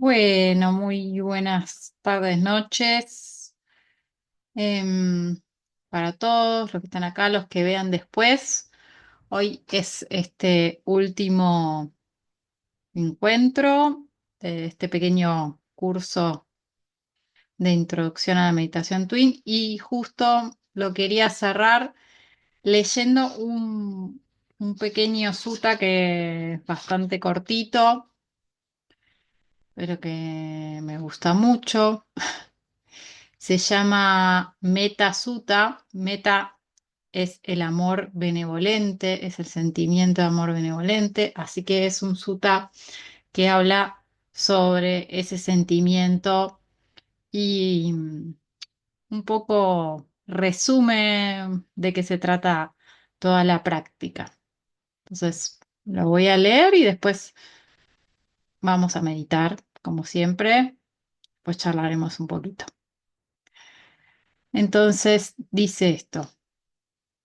Bueno, muy buenas tardes, noches, em, para todos los que están acá, los que vean después. Hoy es este último encuentro de este pequeño curso de introducción a la meditación Twin y justo lo quería cerrar leyendo un pequeño sutta que es bastante cortito, pero que me gusta mucho. Se llama Metta Sutta. Metta es el amor benevolente, es el sentimiento de amor benevolente, así que es un sutta que habla sobre ese sentimiento y un poco resume de qué se trata toda la práctica. Entonces, lo voy a leer y después vamos a meditar, como siempre, pues charlaremos un poquito. Entonces, dice esto.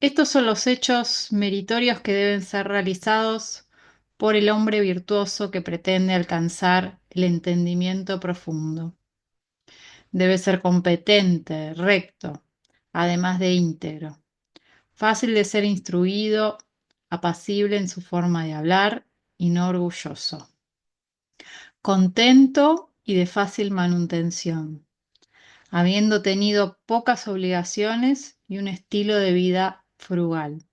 Estos son los hechos meritorios que deben ser realizados por el hombre virtuoso que pretende alcanzar el entendimiento profundo. Debe ser competente, recto, además de íntegro, fácil de ser instruido, apacible en su forma de hablar y no orgulloso, contento y de fácil manutención, habiendo tenido pocas obligaciones y un estilo de vida frugal.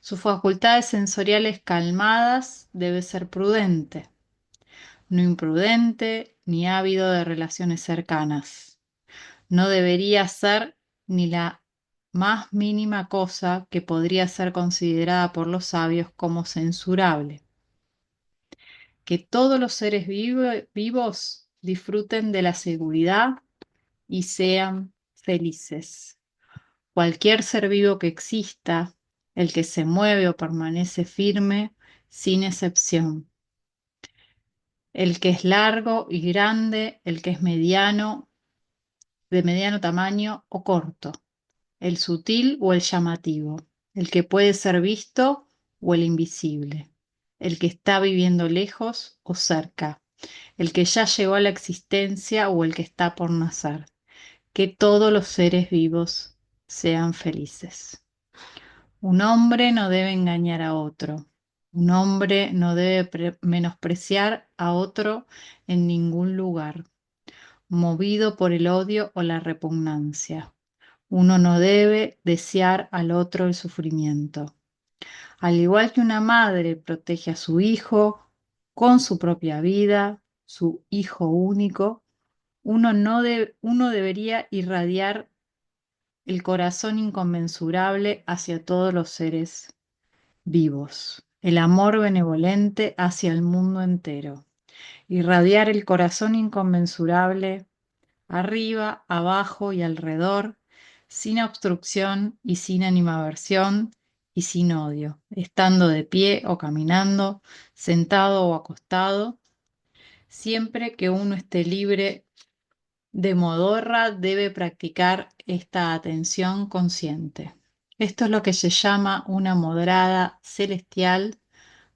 Sus facultades sensoriales calmadas, debe ser prudente, no imprudente ni ávido de relaciones cercanas. No debería ser ni la más mínima cosa que podría ser considerada por los sabios como censurable. Que todos los seres vivos disfruten de la seguridad y sean felices. Cualquier ser vivo que exista, el que se mueve o permanece firme, sin excepción. El que es largo y grande, el que es mediano, de mediano tamaño o corto, el sutil o el llamativo, el que puede ser visto o el invisible, el que está viviendo lejos o cerca, el que ya llegó a la existencia o el que está por nacer. Que todos los seres vivos sean felices. Un hombre no debe engañar a otro. Un hombre no debe menospreciar a otro en ningún lugar, movido por el odio o la repugnancia. Uno no debe desear al otro el sufrimiento. Al igual que una madre protege a su hijo con su propia vida, su hijo único, uno debería irradiar el corazón inconmensurable hacia todos los seres vivos, el amor benevolente hacia el mundo entero, irradiar el corazón inconmensurable arriba, abajo y alrededor, sin obstrucción y sin animadversión y sin odio, estando de pie o caminando, sentado o acostado, siempre que uno esté libre de modorra, debe practicar esta atención consciente. Esto es lo que se llama una moderada celestial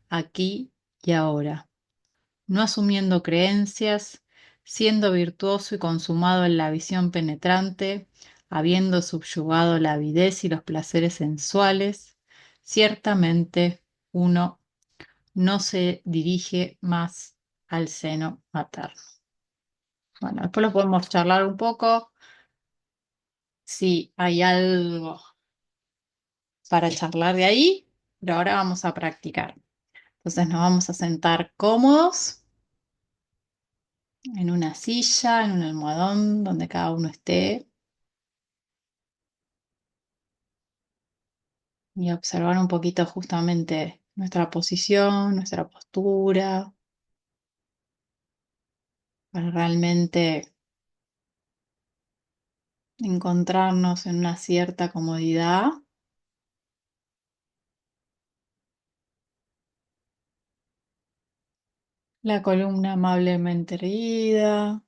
aquí y ahora, no asumiendo creencias, siendo virtuoso y consumado en la visión penetrante, habiendo subyugado la avidez y los placeres sensuales, ciertamente uno no se dirige más al seno materno. Bueno, después lo podemos charlar un poco si hay algo para charlar de ahí, pero ahora vamos a practicar. Entonces nos vamos a sentar cómodos en una silla, en un almohadón, donde cada uno esté, y observar un poquito justamente nuestra posición, nuestra postura, para realmente encontrarnos en una cierta comodidad. La columna amablemente erguida.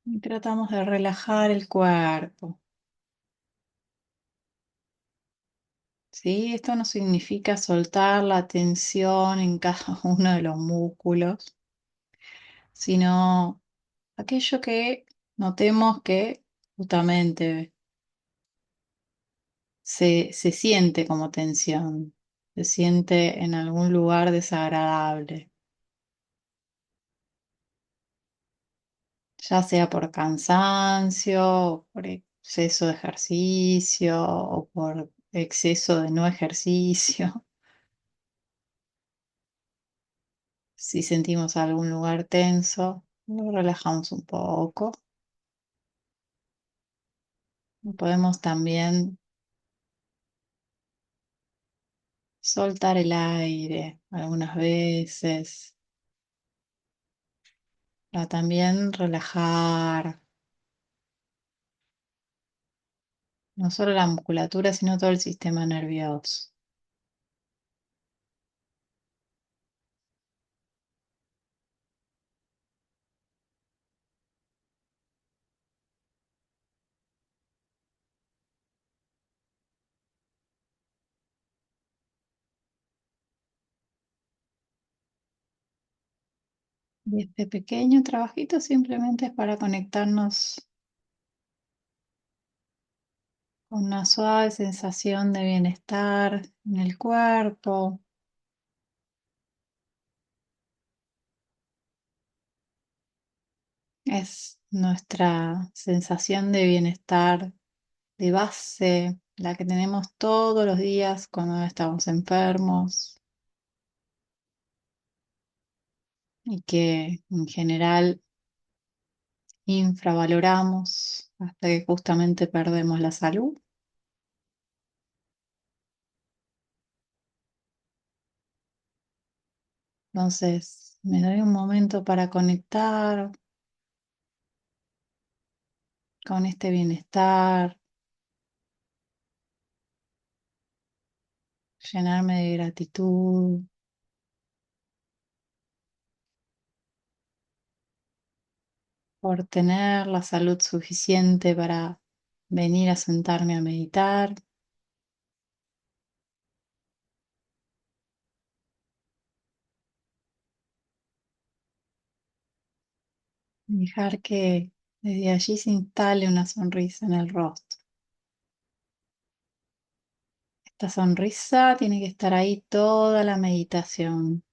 Y tratamos de relajar el cuerpo. ¿sí? Esto no significa soltar la tensión en cada uno de los músculos, sino aquello que notemos que justamente se siente como tensión, se siente en algún lugar desagradable, ya sea por cansancio, o por exceso de ejercicio o por exceso de no ejercicio. Si sentimos algún lugar tenso, lo relajamos un poco. Podemos también soltar el aire algunas veces para también relajar no solo la musculatura, sino todo el sistema nervioso. Y este pequeño trabajito simplemente es para conectarnos con una suave sensación de bienestar en el cuerpo. Es nuestra sensación de bienestar de base, la que tenemos todos los días cuando estamos enfermos y que en general infravaloramos hasta que justamente perdemos la salud. Entonces, me doy un momento para conectar con este bienestar, llenarme de gratitud por tener la salud suficiente para venir a sentarme a meditar. Dejar que desde allí se instale una sonrisa en el rostro. Esta sonrisa tiene que estar ahí toda la meditación.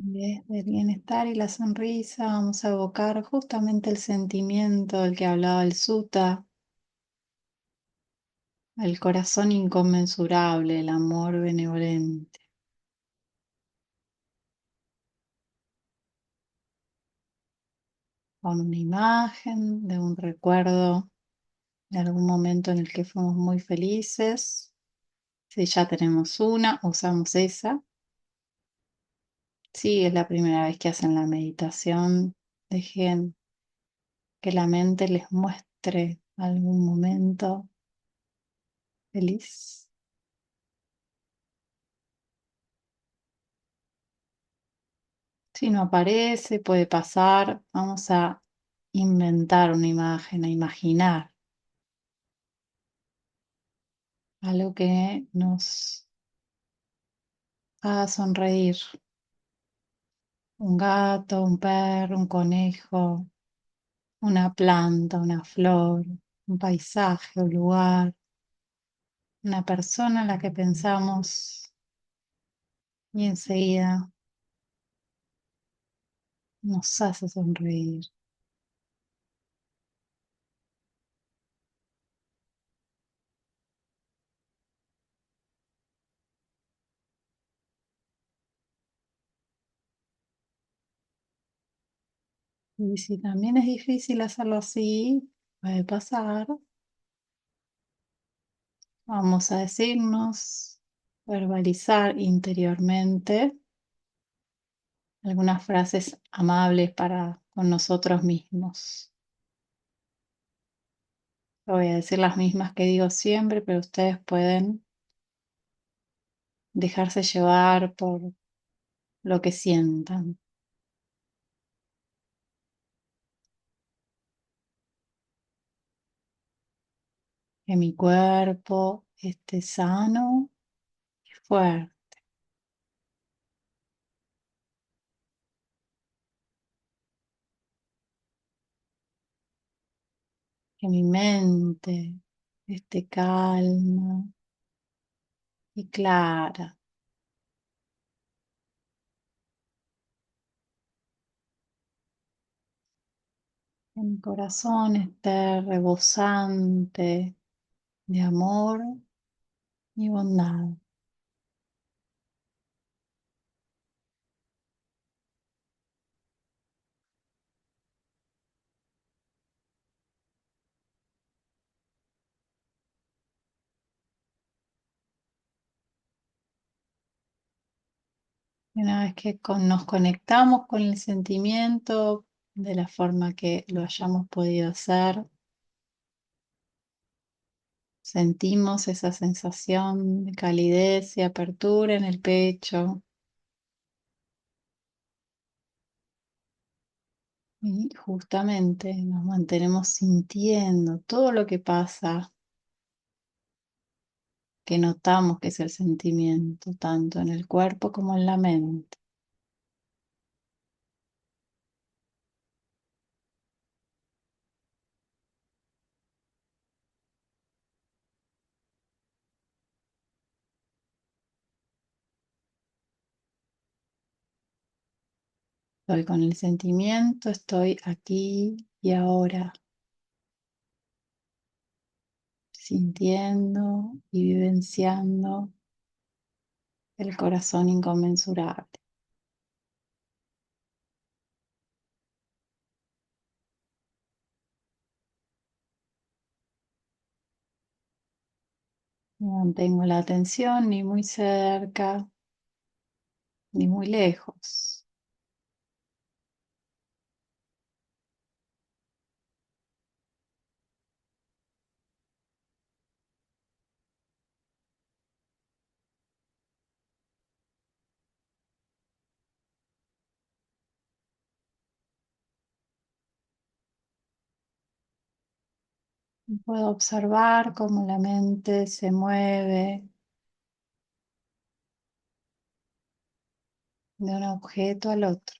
Desde el bienestar y la sonrisa vamos a evocar justamente el sentimiento del que hablaba el sutta, el corazón inconmensurable, el amor benevolente, con una imagen de un recuerdo de algún momento en el que fuimos muy felices. Si ya tenemos una, usamos esa. Si es la primera vez que hacen la meditación, dejen que la mente les muestre algún momento feliz. Si no aparece, puede pasar. Vamos a inventar una imagen, a imaginar algo que nos haga sonreír. Un gato, un perro, un conejo, una planta, una flor, un paisaje, un lugar, una persona en la que pensamos y enseguida nos hace sonreír. Y si también es difícil hacerlo así, puede pasar. Vamos a decirnos, verbalizar interiormente algunas frases amables para con nosotros mismos. Voy a decir las mismas que digo siempre, pero ustedes pueden dejarse llevar por lo que sientan. Que mi cuerpo esté sano y fuerte. Que mi mente esté calma y clara. Que mi corazón esté rebosante de amor y bondad. Y una vez que nos conectamos con el sentimiento de la forma que lo hayamos podido hacer, sentimos esa sensación de calidez y apertura en el pecho y justamente nos mantenemos sintiendo todo lo que pasa, que notamos que es el sentimiento, tanto en el cuerpo como en la mente. Estoy con el sentimiento, estoy aquí y ahora, sintiendo y vivenciando el corazón inconmensurable. No mantengo la atención ni muy cerca ni muy lejos. Puedo observar cómo la mente se mueve de un objeto al otro.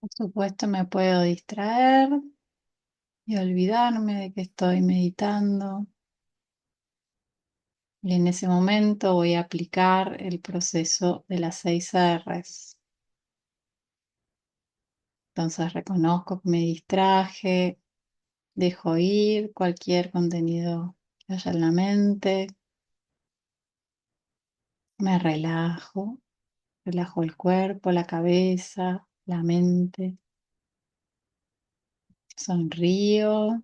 Por supuesto, me puedo distraer y olvidarme de que estoy meditando. Y en ese momento voy a aplicar el proceso de las 6 R's. Entonces reconozco que me distraje, dejo ir cualquier contenido que haya en la mente, me relajo, relajo el cuerpo, la cabeza, la mente, sonrío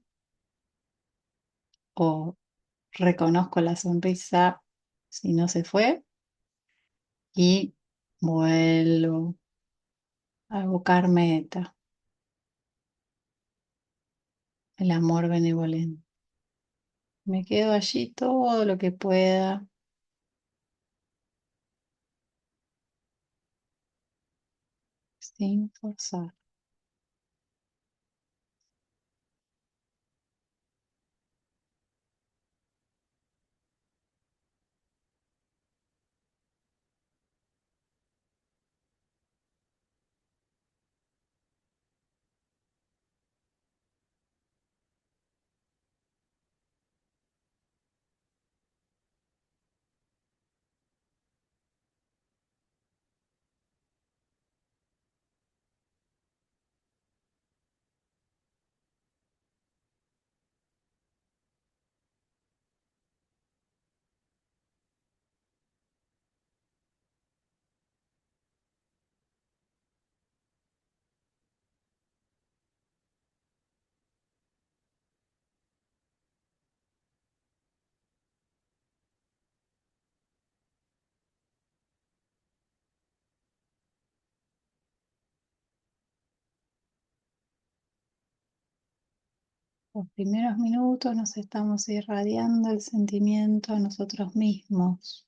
o reconozco la sonrisa si no se fue y vuelvo a evocar meta, el amor benevolente. Me quedo allí todo lo que pueda sin forzar. Los primeros minutos nos estamos irradiando el sentimiento a nosotros mismos.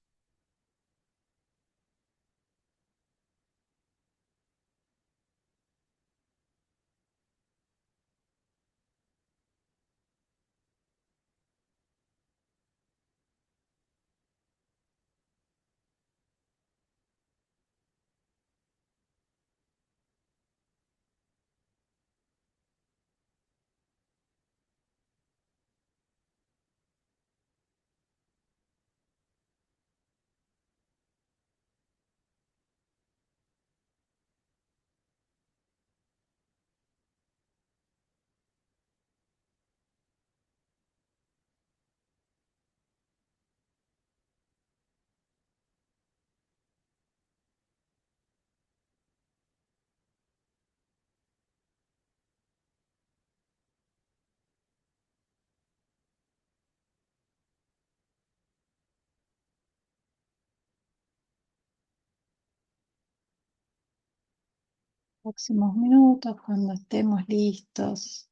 Próximos minutos, cuando estemos listos,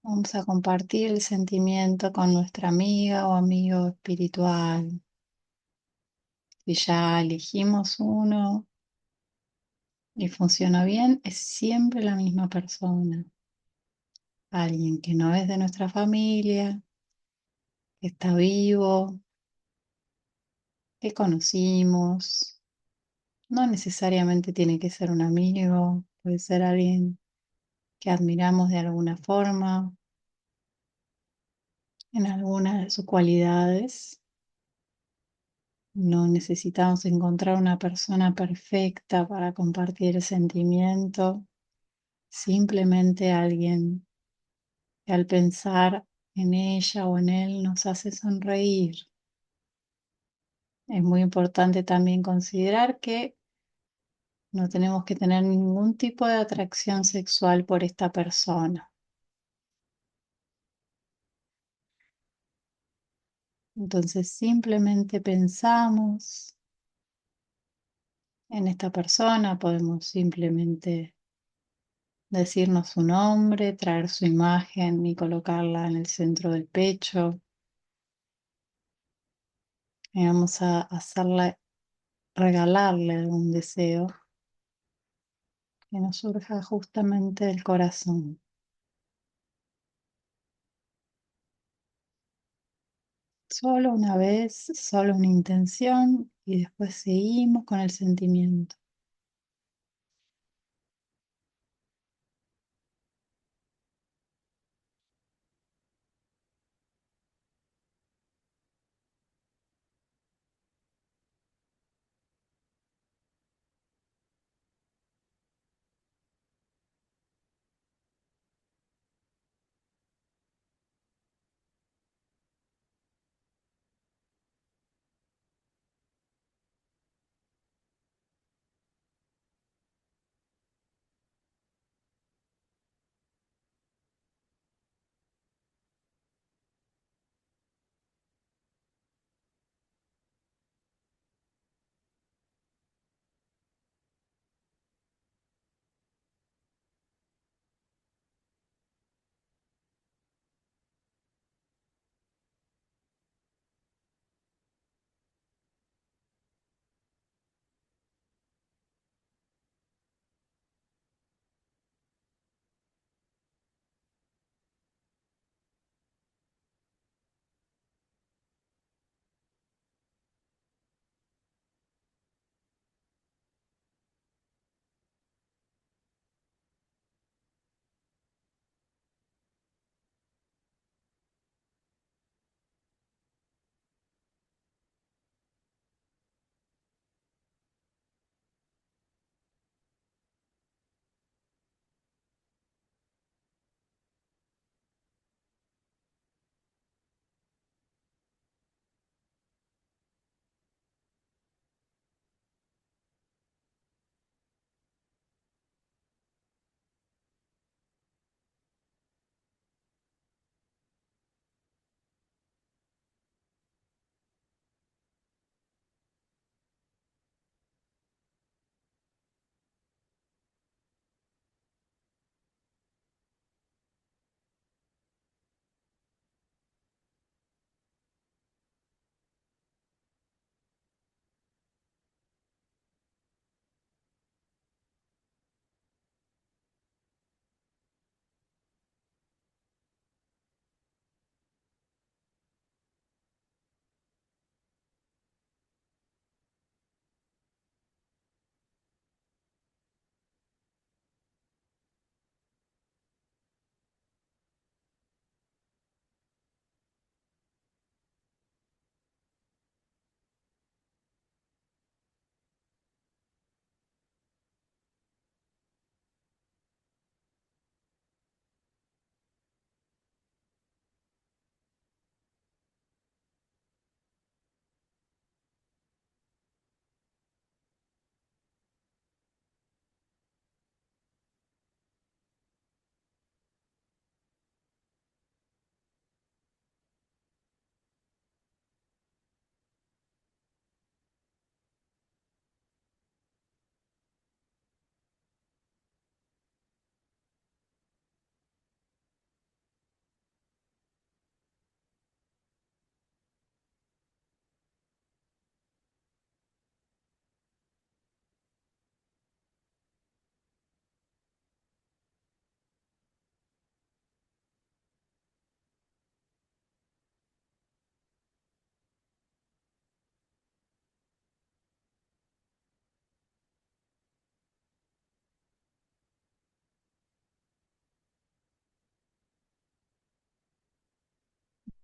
vamos a compartir el sentimiento con nuestra amiga o amigo espiritual. Si ya elegimos uno y funciona bien, es siempre la misma persona. Alguien que no es de nuestra familia, que está vivo, que conocimos. No necesariamente tiene que ser un amigo, puede ser alguien que admiramos de alguna forma, en alguna de sus cualidades. No necesitamos encontrar una persona perfecta para compartir el sentimiento, simplemente alguien que al pensar en ella o en él nos hace sonreír. Es muy importante también considerar que no tenemos que tener ningún tipo de atracción sexual por esta persona. Entonces simplemente pensamos en esta persona, podemos simplemente decirnos su nombre, traer su imagen y colocarla en el centro del pecho. Y vamos a hacerle, regalarle algún deseo que nos surja justamente del corazón. Solo una vez, solo una intención y después seguimos con el sentimiento.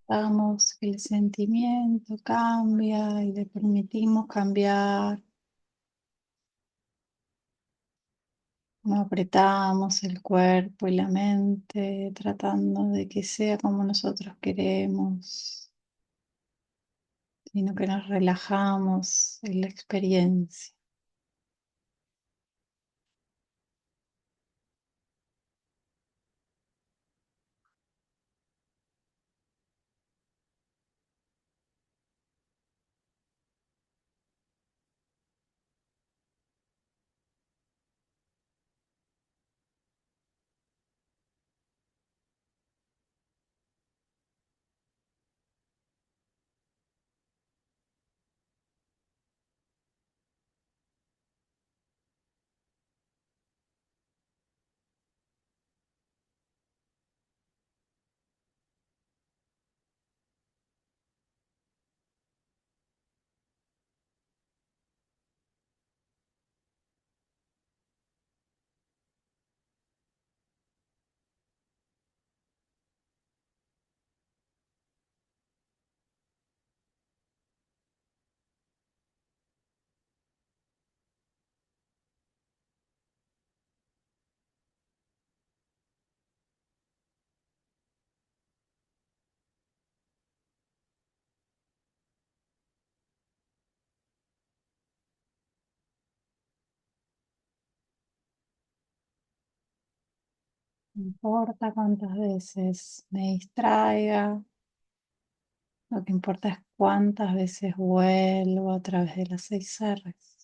Dejamos que el sentimiento cambia y le permitimos cambiar. No apretamos el cuerpo y la mente tratando de que sea como nosotros queremos, sino que nos relajamos en la experiencia. No importa cuántas veces me distraiga, lo que importa es cuántas veces vuelvo a través de las 6 R's.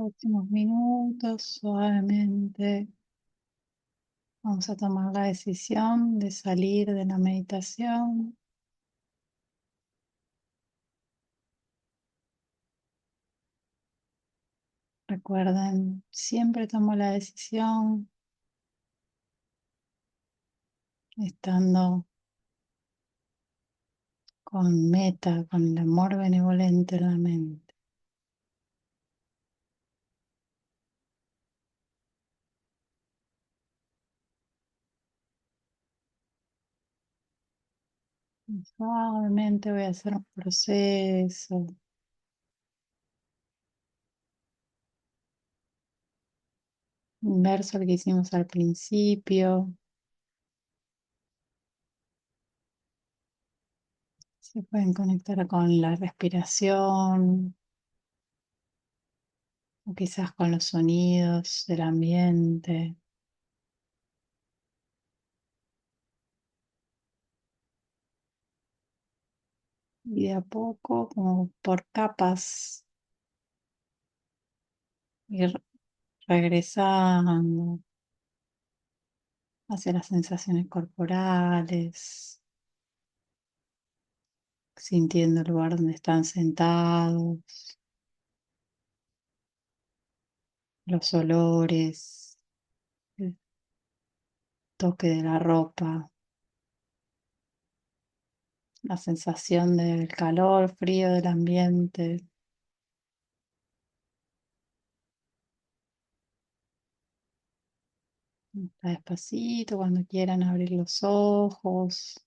Próximos minutos, suavemente, vamos a tomar la decisión de salir de la meditación. Recuerden, siempre tomo la decisión estando con meta, con el amor benevolente en la mente. Y suavemente voy a hacer un proceso inverso al que hicimos al principio. Se pueden conectar con la respiración o quizás con los sonidos del ambiente. Y de a poco, como por capas, ir regresando hacia las sensaciones corporales, sintiendo el lugar donde están sentados, los olores, el toque de la ropa, la sensación del calor, frío del ambiente. Está despacito, cuando quieran abrir los ojos,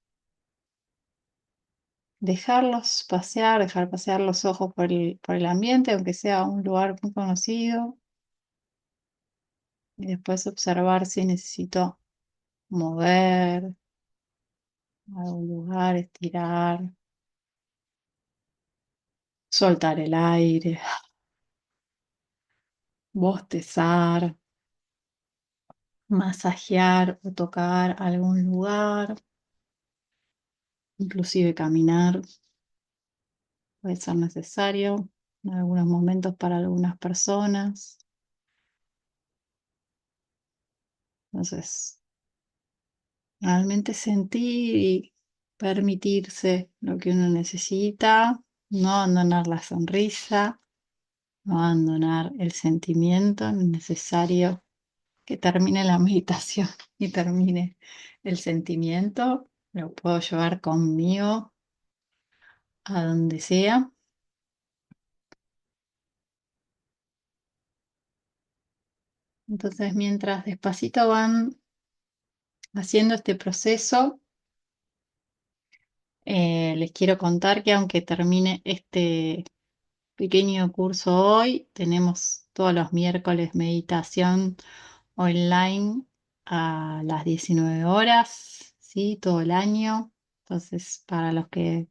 dejarlos pasear, dejar pasear los ojos por el ambiente, aunque sea un lugar muy conocido, y después observar si necesito mover algún lugar, estirar, soltar el aire, bostezar, masajear o tocar algún lugar, inclusive caminar, puede ser necesario en algunos momentos para algunas personas. Entonces, realmente sentir y permitirse lo que uno necesita, no abandonar la sonrisa, no abandonar el sentimiento necesario que termine la meditación y termine el sentimiento. Lo puedo llevar conmigo a donde sea. Entonces, mientras despacito van haciendo este proceso, les quiero contar que aunque termine este pequeño curso hoy, tenemos todos los miércoles meditación online a las 19 horas, ¿sí? Todo el año. Entonces, para los que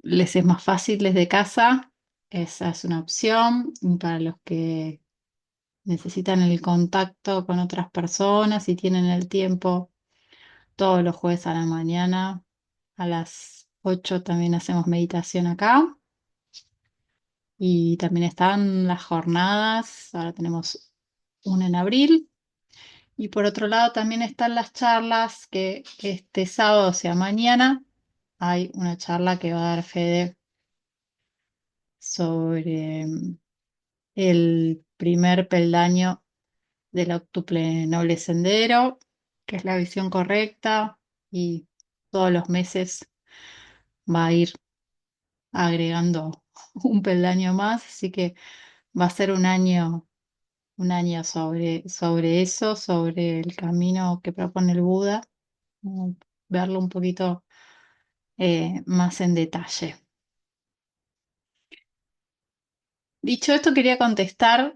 les es más fácil desde casa, esa es una opción. Y para los que necesitan el contacto con otras personas y tienen el tiempo, todos los jueves a la mañana, a las 8 también hacemos meditación acá. Y también están las jornadas, ahora tenemos una en abril. Y por otro lado también están las charlas que este sábado, o sea, mañana, hay una charla que va a dar Fede sobre el primer peldaño del octuple noble sendero, que es la visión correcta, y todos los meses va a ir agregando un peldaño más, así que va a ser un año sobre eso, sobre el camino que propone el Buda, verlo un poquito más en detalle. Dicho esto, quería contestar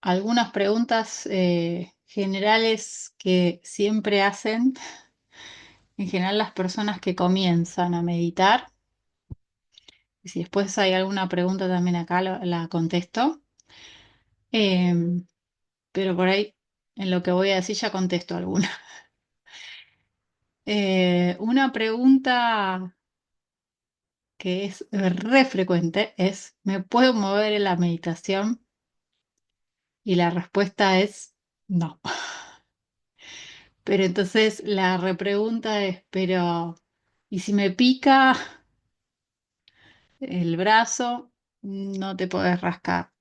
algunas preguntas generales que siempre hacen, en general las personas que comienzan a meditar. Y si después hay alguna pregunta también acá, la contesto. Em, pero por ahí, en lo que voy a decir, ya contesto alguna. Una pregunta que es re frecuente es, ¿me puedo mover en la meditación? Y la respuesta es no. Pero entonces la repregunta es, pero ¿y si me pica el brazo? No te podés rascar.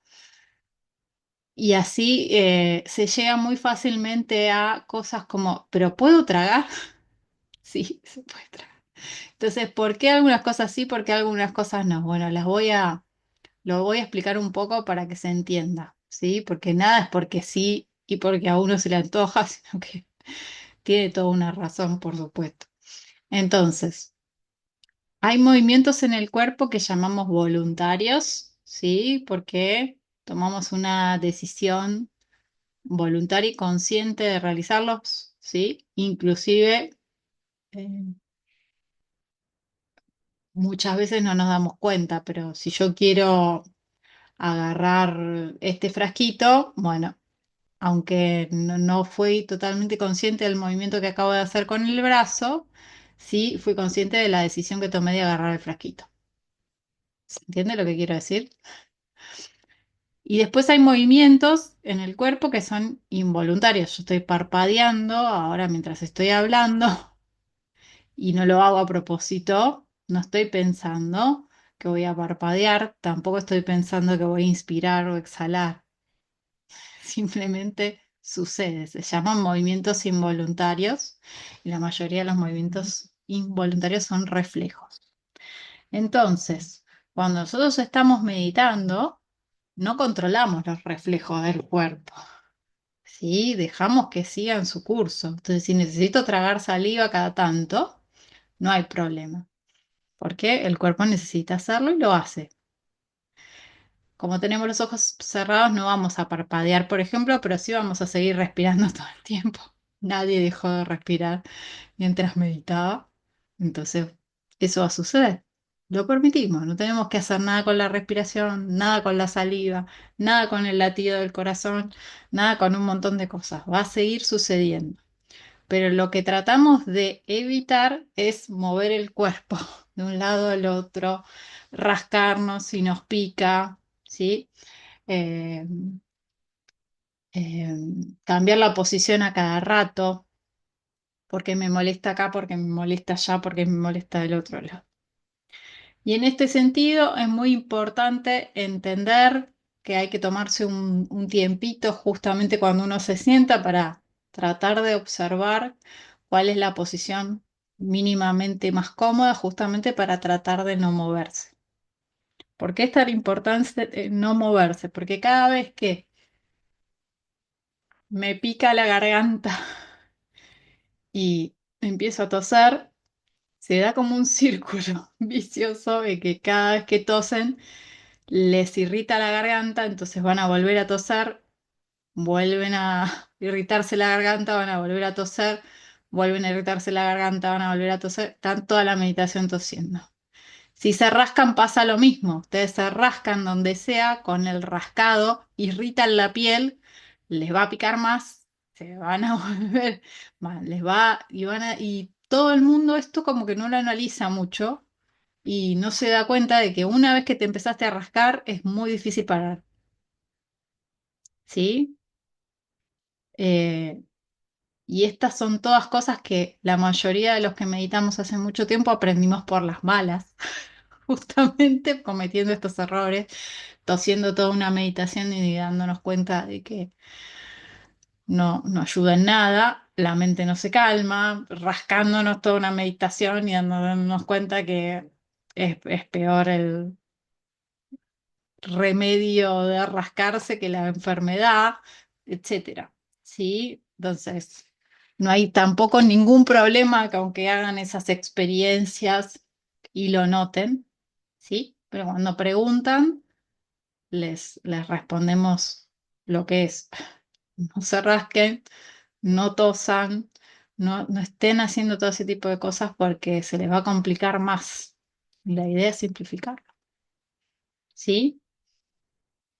Y así se llega muy fácilmente a cosas como, ¿pero puedo tragar? Sí, se puede tragar. Entonces, ¿por qué algunas cosas sí, por qué algunas cosas no? Bueno, lo voy a explicar un poco para que se entienda, ¿sí? Porque nada es porque sí y porque a uno se le antoja, sino que tiene toda una razón, por supuesto. Entonces, hay movimientos en el cuerpo que llamamos voluntarios, ¿sí? Porque tomamos una decisión voluntaria y consciente de realizarlos, ¿sí? Inclusive, eh, muchas veces no nos damos cuenta, pero si yo quiero agarrar este frasquito, bueno, aunque no fui totalmente consciente del movimiento que acabo de hacer con el brazo, sí fui consciente de la decisión que tomé de agarrar el frasquito. ¿Se entiende lo que quiero decir? Y después hay movimientos en el cuerpo que son involuntarios. Yo estoy parpadeando ahora mientras estoy hablando y no lo hago a propósito. No estoy pensando que voy a parpadear, tampoco estoy pensando que voy a inspirar o exhalar. Simplemente sucede, se llaman movimientos involuntarios y la mayoría de los movimientos involuntarios son reflejos. Entonces, cuando nosotros estamos meditando, no controlamos los reflejos del cuerpo, ¿sí? Dejamos que sigan su curso. Entonces, si necesito tragar saliva cada tanto, no hay problema, porque el cuerpo necesita hacerlo y lo hace. Como tenemos los ojos cerrados, no vamos a parpadear, por ejemplo, pero sí vamos a seguir respirando todo el tiempo. Nadie dejó de respirar mientras meditaba. Entonces, eso va a suceder. Lo permitimos, no tenemos que hacer nada con la respiración, nada con la saliva, nada con el latido del corazón, nada con un montón de cosas. Va a seguir sucediendo. Pero lo que tratamos de evitar es mover el cuerpo de un lado al otro, rascarnos si nos pica, ¿sí? Eh, eh, Cambiar la posición a cada rato, porque me molesta acá, porque me molesta allá, porque me molesta del otro lado. Y en este sentido es muy importante entender que hay que tomarse un tiempito justamente cuando uno se sienta para tratar de observar cuál es la posición mínimamente más cómoda, justamente para tratar de no moverse. ¿Por qué es tan importante no moverse? Porque cada vez que me pica la garganta y empiezo a toser, se da como un círculo vicioso de que cada vez que tosen les irrita la garganta, entonces van a volver a toser, vuelven a irritarse la garganta, van a volver a toser, vuelven a irritarse la garganta, van a volver a toser, están toda la meditación tosiendo. Si se rascan pasa lo mismo, ustedes se rascan donde sea con el rascado, irritan la piel, les va a picar más, se van a volver, les va y todo el mundo esto como que no lo analiza mucho y no se da cuenta de que una vez que te empezaste a rascar es muy difícil parar, ¿sí? Eh, y estas son todas cosas que la mayoría de los que meditamos hace mucho tiempo aprendimos por las malas, justamente cometiendo estos errores, tosiendo toda una meditación y dándonos cuenta de que no ayuda en nada, la mente no se calma, rascándonos toda una meditación y dándonos cuenta que es peor el remedio de rascarse que la enfermedad, etcétera. ¿Sí? Entonces, no hay tampoco ningún problema que aunque hagan esas experiencias y lo noten, ¿sí? Pero cuando preguntan, les respondemos lo que es. No se rasquen, no tosan, no estén haciendo todo ese tipo de cosas porque se les va a complicar más. La idea es simplificar, ¿sí?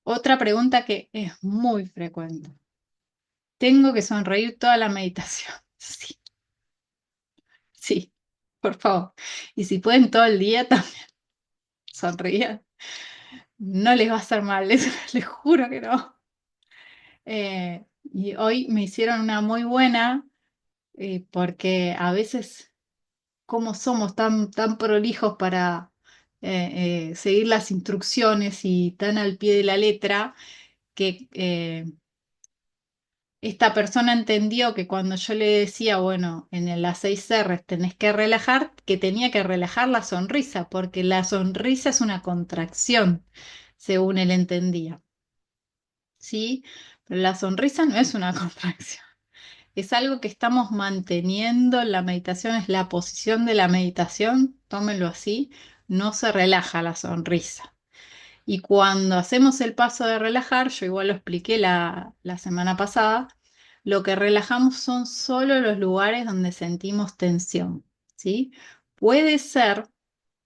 Otra pregunta que es muy frecuente. ¿Tengo que sonreír toda la meditación? Sí, sí, por favor. Y si pueden todo el día también sonreír. No les va a hacer mal, les juro que no. Y hoy me hicieron una muy buena porque a veces, como somos tan prolijos para seguir las instrucciones y tan al pie de la letra, que esta persona entendió que cuando yo le decía, bueno, las 6 R's tenés que relajar, que tenía que relajar la sonrisa, porque la sonrisa es una contracción, según él entendía, ¿sí? Pero la sonrisa no es una contracción, es algo que estamos manteniendo en la meditación, es la posición de la meditación, tómenlo así, no se relaja la sonrisa. Y cuando hacemos el paso de relajar, yo igual lo expliqué la semana pasada, lo que relajamos son solo los lugares donde sentimos tensión, ¿sí? Puede ser,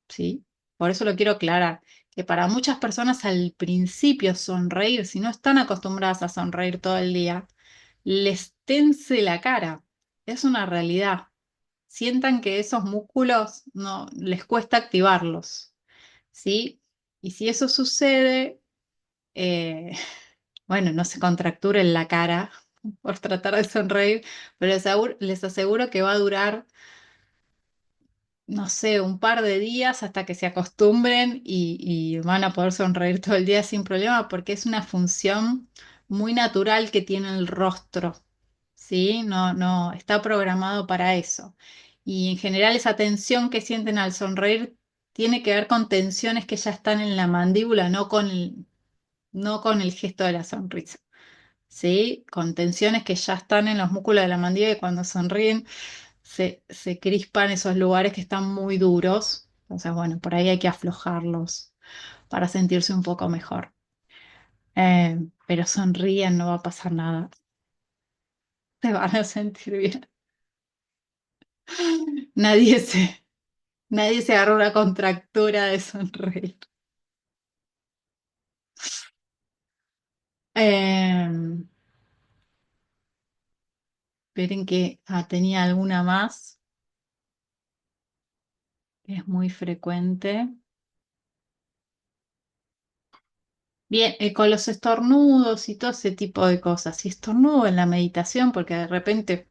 ¿sí? Por eso lo quiero aclarar, que para muchas personas al principio sonreír, si no están acostumbradas a sonreír todo el día, les tense la cara. Es una realidad. Sientan que esos músculos no les cuesta activarlos, ¿sí? Y si eso sucede, eh, bueno, no se contracturen la cara por tratar de sonreír, pero les aseguro que va a durar, no sé, un par de días hasta que se acostumbren y van a poder sonreír todo el día sin problema porque es una función muy natural que tiene el rostro, ¿sí? No, no, está programado para eso. Y en general esa tensión que sienten al sonreír tiene que ver con tensiones que ya están en la mandíbula, no con el gesto de la sonrisa, ¿sí? Con tensiones que ya están en los músculos de la mandíbula y cuando sonríen se crispan esos lugares que están muy duros. Entonces, bueno, por ahí hay que aflojarlos para sentirse un poco mejor. Pero sonríen, no va a pasar nada. Te van a sentir bien. Nadie se, nadie se agarra una contractura de sonreír. Eh, esperen que tenía alguna más, que es muy frecuente. Bien, con los estornudos y todo ese tipo de cosas. Si estornudo en la meditación, porque de repente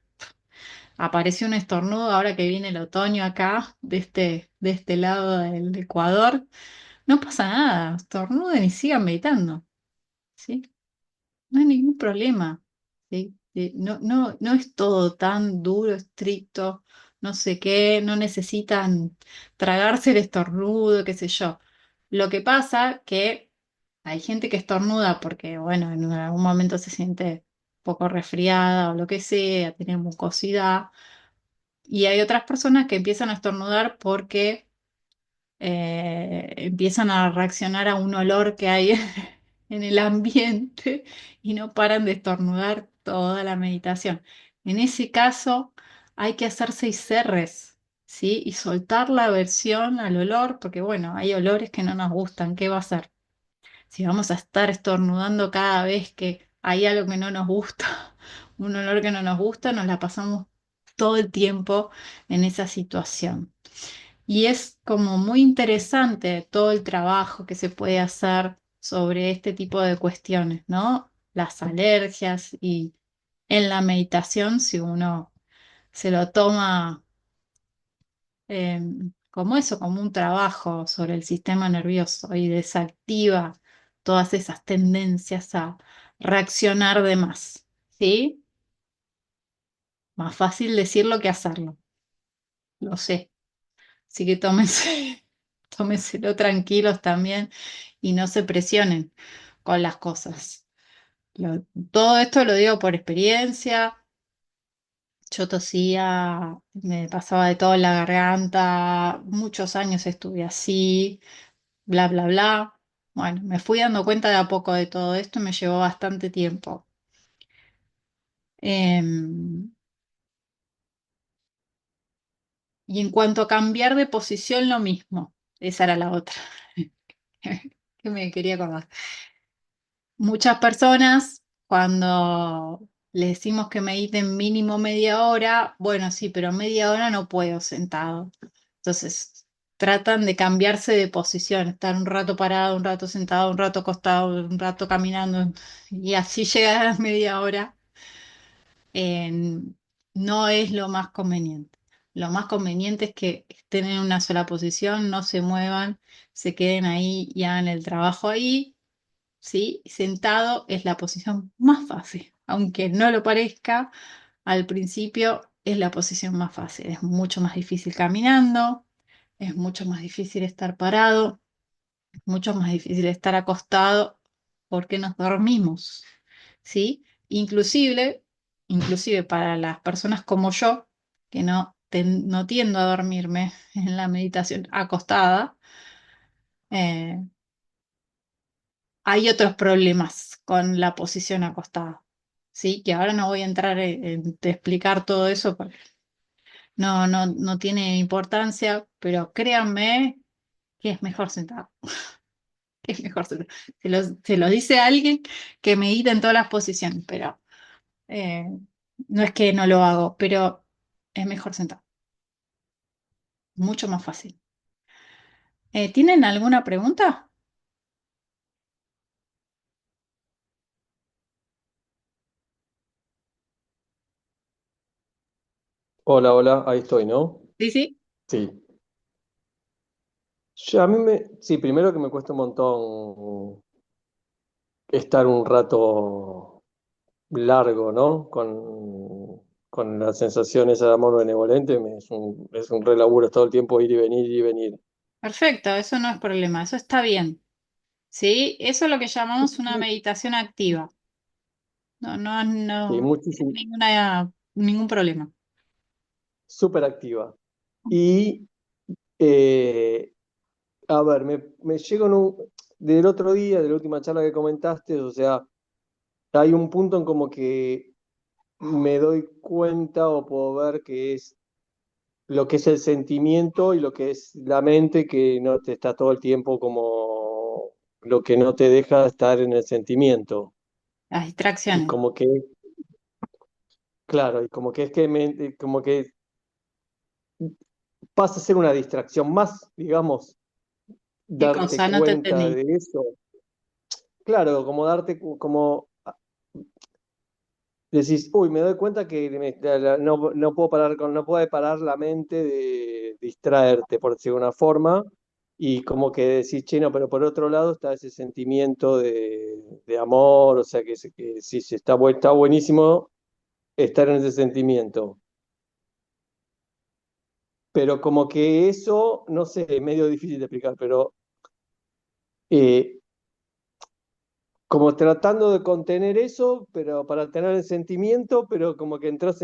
apareció un estornudo ahora que viene el otoño acá, de este lado del Ecuador, no pasa nada, estornuden y sigan meditando, ¿sí? No hay ningún problema, ¿sí? No, no, no es todo tan duro, estricto, no sé qué, no necesitan tragarse el estornudo, qué sé yo. Lo que pasa que hay gente que estornuda porque, bueno, en algún momento se siente un poco resfriada o lo que sea, tiene mucosidad, y hay otras personas que empiezan a estornudar porque empiezan a reaccionar a un olor que hay en el ambiente y no paran de estornudar toda la meditación. En ese caso, hay que hacer 6 Rs, ¿sí? Y soltar la aversión al olor, porque bueno, hay olores que no nos gustan. ¿Qué va a hacer? Si vamos a estar estornudando cada vez que hay algo que no nos gusta, un olor que no nos gusta, nos la pasamos todo el tiempo en esa situación. Y es como muy interesante todo el trabajo que se puede hacer sobre este tipo de cuestiones, ¿no? Las alergias y en la meditación, si uno se lo toma eh, como eso, como un trabajo sobre el sistema nervioso y desactiva todas esas tendencias a reaccionar de más, ¿sí? Más fácil decirlo que hacerlo, lo sé. Así que tómense, tómenselo tranquilos también y no se presionen con las cosas. Todo esto lo digo por experiencia. Yo tosía, me pasaba de todo en la garganta, muchos años estuve así, bla, bla, bla. Bueno, me fui dando cuenta de a poco de todo esto, me llevó bastante tiempo. Em, y en cuanto a cambiar de posición, lo mismo. Esa era la otra que me quería acordar. Muchas personas, cuando le decimos que mediten mínimo media hora, bueno, sí, pero media hora no puedo sentado. Entonces, tratan de cambiarse de posición, estar un rato parado, un rato sentado, un rato acostado, un rato caminando, y así llegar a la media hora. eh, no es lo más conveniente. Lo más conveniente es que estén en una sola posición, no se muevan, se queden ahí y hagan el trabajo ahí. ¿Sí? Sentado es la posición más fácil, aunque no lo parezca, al principio es la posición más fácil. Es mucho más difícil caminando, es mucho más difícil estar parado, es mucho más difícil estar acostado porque nos dormimos, ¿sí? Inclusive para las personas como yo, que no tiendo a dormirme en la meditación acostada, eh, hay otros problemas con la posición acostada, ¿sí? Que ahora no voy a entrar en explicar todo eso porque no tiene importancia, pero créanme que es mejor sentado, que es mejor sentado. Se lo dice alguien que medita en todas las posiciones, pero eh, no es que no lo hago, pero es mejor sentado, mucho más fácil. ¿Tienen alguna pregunta? Hola, hola, ahí estoy, ¿no? Sí, sí. Sí. A mí sí, primero que me cuesta un montón estar un rato largo, ¿no? Con la sensación esa de amor benevolente, es un re laburo todo el tiempo ir y venir, ir y venir. Perfecto, eso no es problema, eso está bien. ¿Sí? Eso es lo que llamamos una meditación activa. No, no, Sí, no, muchísimo, ningún problema. súper activa. Y, eh, a ver, me llego del otro día, de la última charla que comentaste, o sea, hay un punto en como que me doy cuenta o puedo ver que es lo que es el sentimiento y lo que es la mente que no te está todo el tiempo como lo que no te deja estar en el sentimiento. Las Y distracciones. como que, claro, y como que es que como que pasa a ser una distracción más, digamos, ¿Qué darte cosa? No te cuenta entendí. de eso. Claro, como como decís, uy, me doy cuenta que no puedo parar no puede parar la mente de distraerte, por decirlo de una forma, y como que decís, che, no, pero por otro lado está ese sentimiento de amor, o sea, que sí, sí, está buenísimo estar en ese sentimiento, pero como que eso, no sé, es medio difícil de explicar, pero eh, como tratando de contener eso, pero para tener el sentimiento, pero como que entras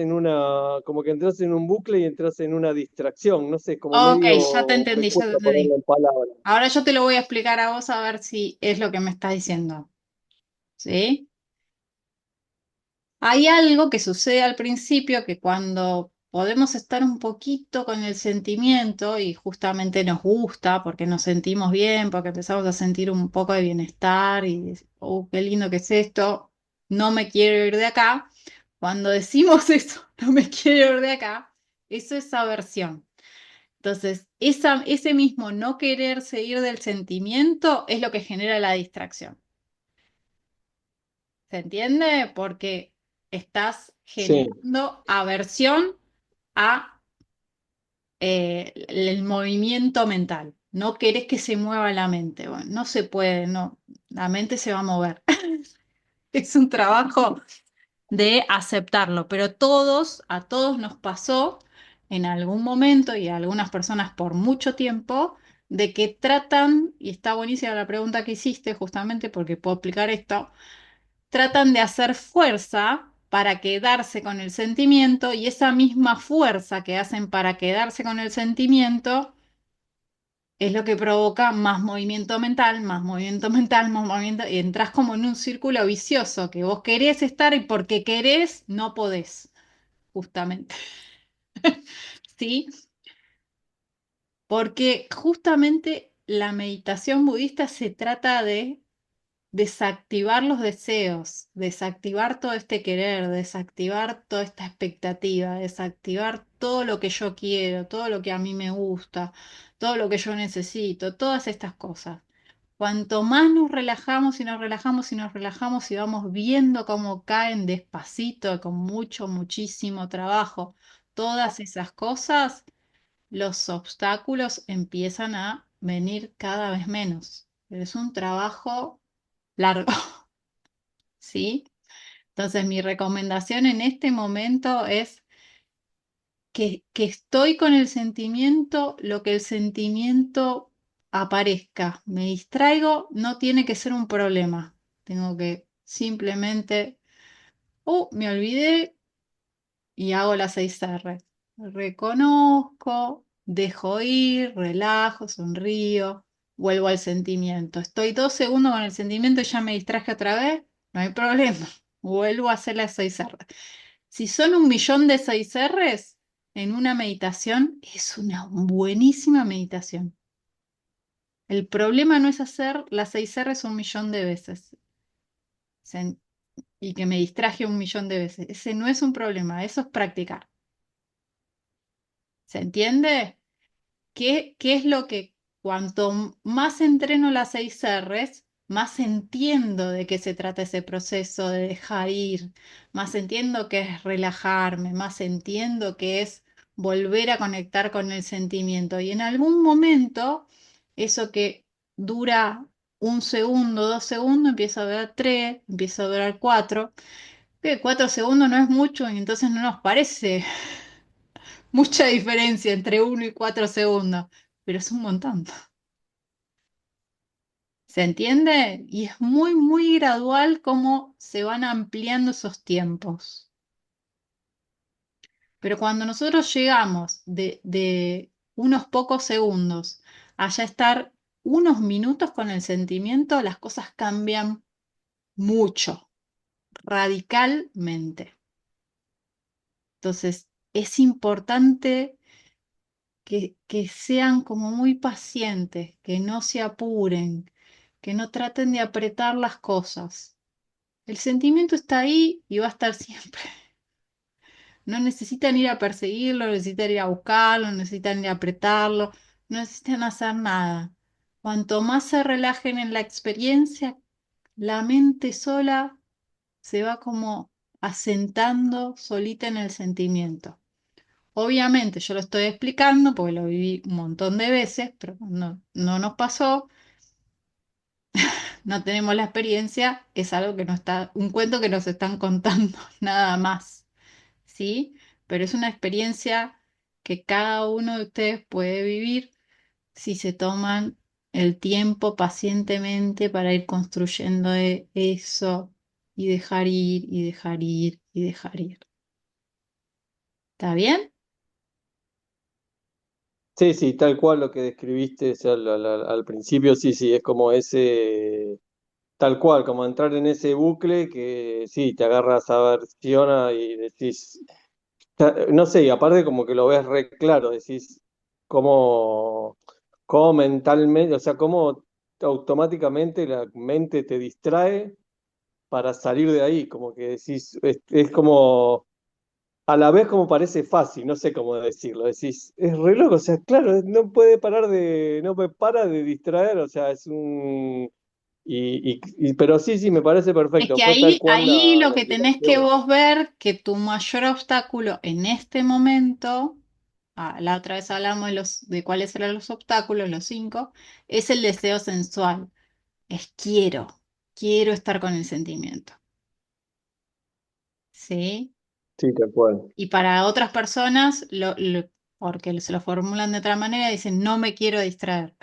como que entras en un bucle y entras en una distracción, no sé, como Ok, ya te medio, me entendí, ya te cuesta entendí. ponerlo en palabras. Ahora yo te lo voy a explicar a vos a ver si es lo que me estás diciendo. ¿Sí? Hay algo que sucede al principio que cuando podemos estar un poquito con el sentimiento y justamente nos gusta porque nos sentimos bien, porque empezamos a sentir un poco de bienestar y, oh, qué lindo que es esto, no me quiero ir de acá. Cuando decimos eso, no me quiero ir de acá, eso es aversión. Entonces, ese mismo no quererse ir del sentimiento es lo que genera la distracción. ¿Se entiende? Porque estás Sí, generando aversión a el movimiento mental. No querés que se mueva la mente. Bueno, no se puede, no. La mente se va a mover. Es un trabajo de aceptarlo, pero a todos nos pasó en algún momento y a algunas personas por mucho tiempo de que tratan, y está buenísima la pregunta que hiciste justamente porque puedo explicar esto, tratan de hacer fuerza para quedarse con el sentimiento y esa misma fuerza que hacen para quedarse con el sentimiento es lo que provoca más movimiento mental, más movimiento mental, más movimiento y entras como en un círculo vicioso que vos querés estar y porque querés no podés, justamente. ¿Sí? Porque justamente la meditación budista se trata de desactivar los deseos, desactivar todo este querer, desactivar toda esta expectativa, desactivar todo lo que yo quiero, todo lo que a mí me gusta, todo lo que yo necesito, todas estas cosas. Cuanto más nos relajamos y nos relajamos y nos relajamos y vamos viendo cómo caen despacito, con mucho, muchísimo trabajo, todas esas cosas, los obstáculos empiezan a venir cada vez menos. Pero es un trabajo largo, ¿sí? Entonces, mi recomendación en este momento es que estoy con el sentimiento, lo que el sentimiento aparezca. Me distraigo, no tiene que ser un problema. Tengo que simplemente, oh, me olvidé y hago las 6 R. Reconozco, dejo ir, relajo, sonrío, vuelvo al sentimiento. Estoy 2 segundos con el sentimiento y ya me distraje otra vez, no hay problema. Vuelvo a hacer las 6 R. Si son 1 millón de 6 Rs en una meditación, es una buenísima meditación. El problema no es hacer las 6 Rs 1 millón de veces y que me distraje 1 millón de veces. Ese no es un problema, eso es practicar. ¿Se entiende? ¿Qué es lo que cuanto más entreno las 6 Rs, más entiendo de qué se trata ese proceso de dejar ir, más entiendo que es relajarme, más entiendo que es volver a conectar con el sentimiento? Y en algún momento, eso que dura un segundo, 2 segundos, empieza a durar 3, empieza a durar 4. Que 4 segundos no es mucho y entonces no nos parece mucha diferencia entre 1 y 4 segundos, pero es un montón. ¿Se entiende? Y es muy, muy gradual cómo se van ampliando esos tiempos. Pero cuando nosotros llegamos de unos pocos segundos a ya estar unos minutos con el sentimiento, las cosas cambian mucho, radicalmente. Entonces, es importante que sean como muy pacientes, que no se apuren, que no traten de apretar las cosas. El sentimiento está ahí y va a estar siempre. No necesitan ir a perseguirlo, no necesitan ir a buscarlo, no necesitan ir a apretarlo, no necesitan hacer nada. Cuanto más se relajen en la experiencia, la mente sola se va como asentando solita en el sentimiento. Obviamente yo lo estoy explicando porque lo viví un montón de veces, pero no nos pasó, no tenemos la experiencia, es algo que no está, un cuento que nos están contando, nada más, ¿sí? Pero es una experiencia que cada uno de ustedes puede vivir si se toman el tiempo pacientemente para ir construyendo eso y dejar ir y dejar ir y dejar ir. ¿Está bien? Sí, sí, tal cual lo que describiste, o sea, al principio, sí, sí, es como ese, tal cual, como entrar en ese bucle que sí, te agarras a versiona y decís, no sé, y aparte como que lo ves re claro, decís cómo, cómo mentalmente, o sea, cómo automáticamente la mente te distrae para salir de ahí, como que decís, es como, a la vez como parece fácil, no sé cómo decirlo, decís, es re loco, o sea, claro, no puede parar de, no me para de distraer, o sea, es un... pero sí, sí, me parece Es perfecto. que Fue tal cual ahí lo la que tenés que explicación. vos ver que tu mayor obstáculo en este momento, la otra vez hablamos de cuáles eran los obstáculos, los 5, es el deseo sensual. Es quiero estar con el sentimiento, ¿sí? Sí, tal cual. Y para otras personas, porque se lo formulan de otra manera, dicen no me quiero distraer.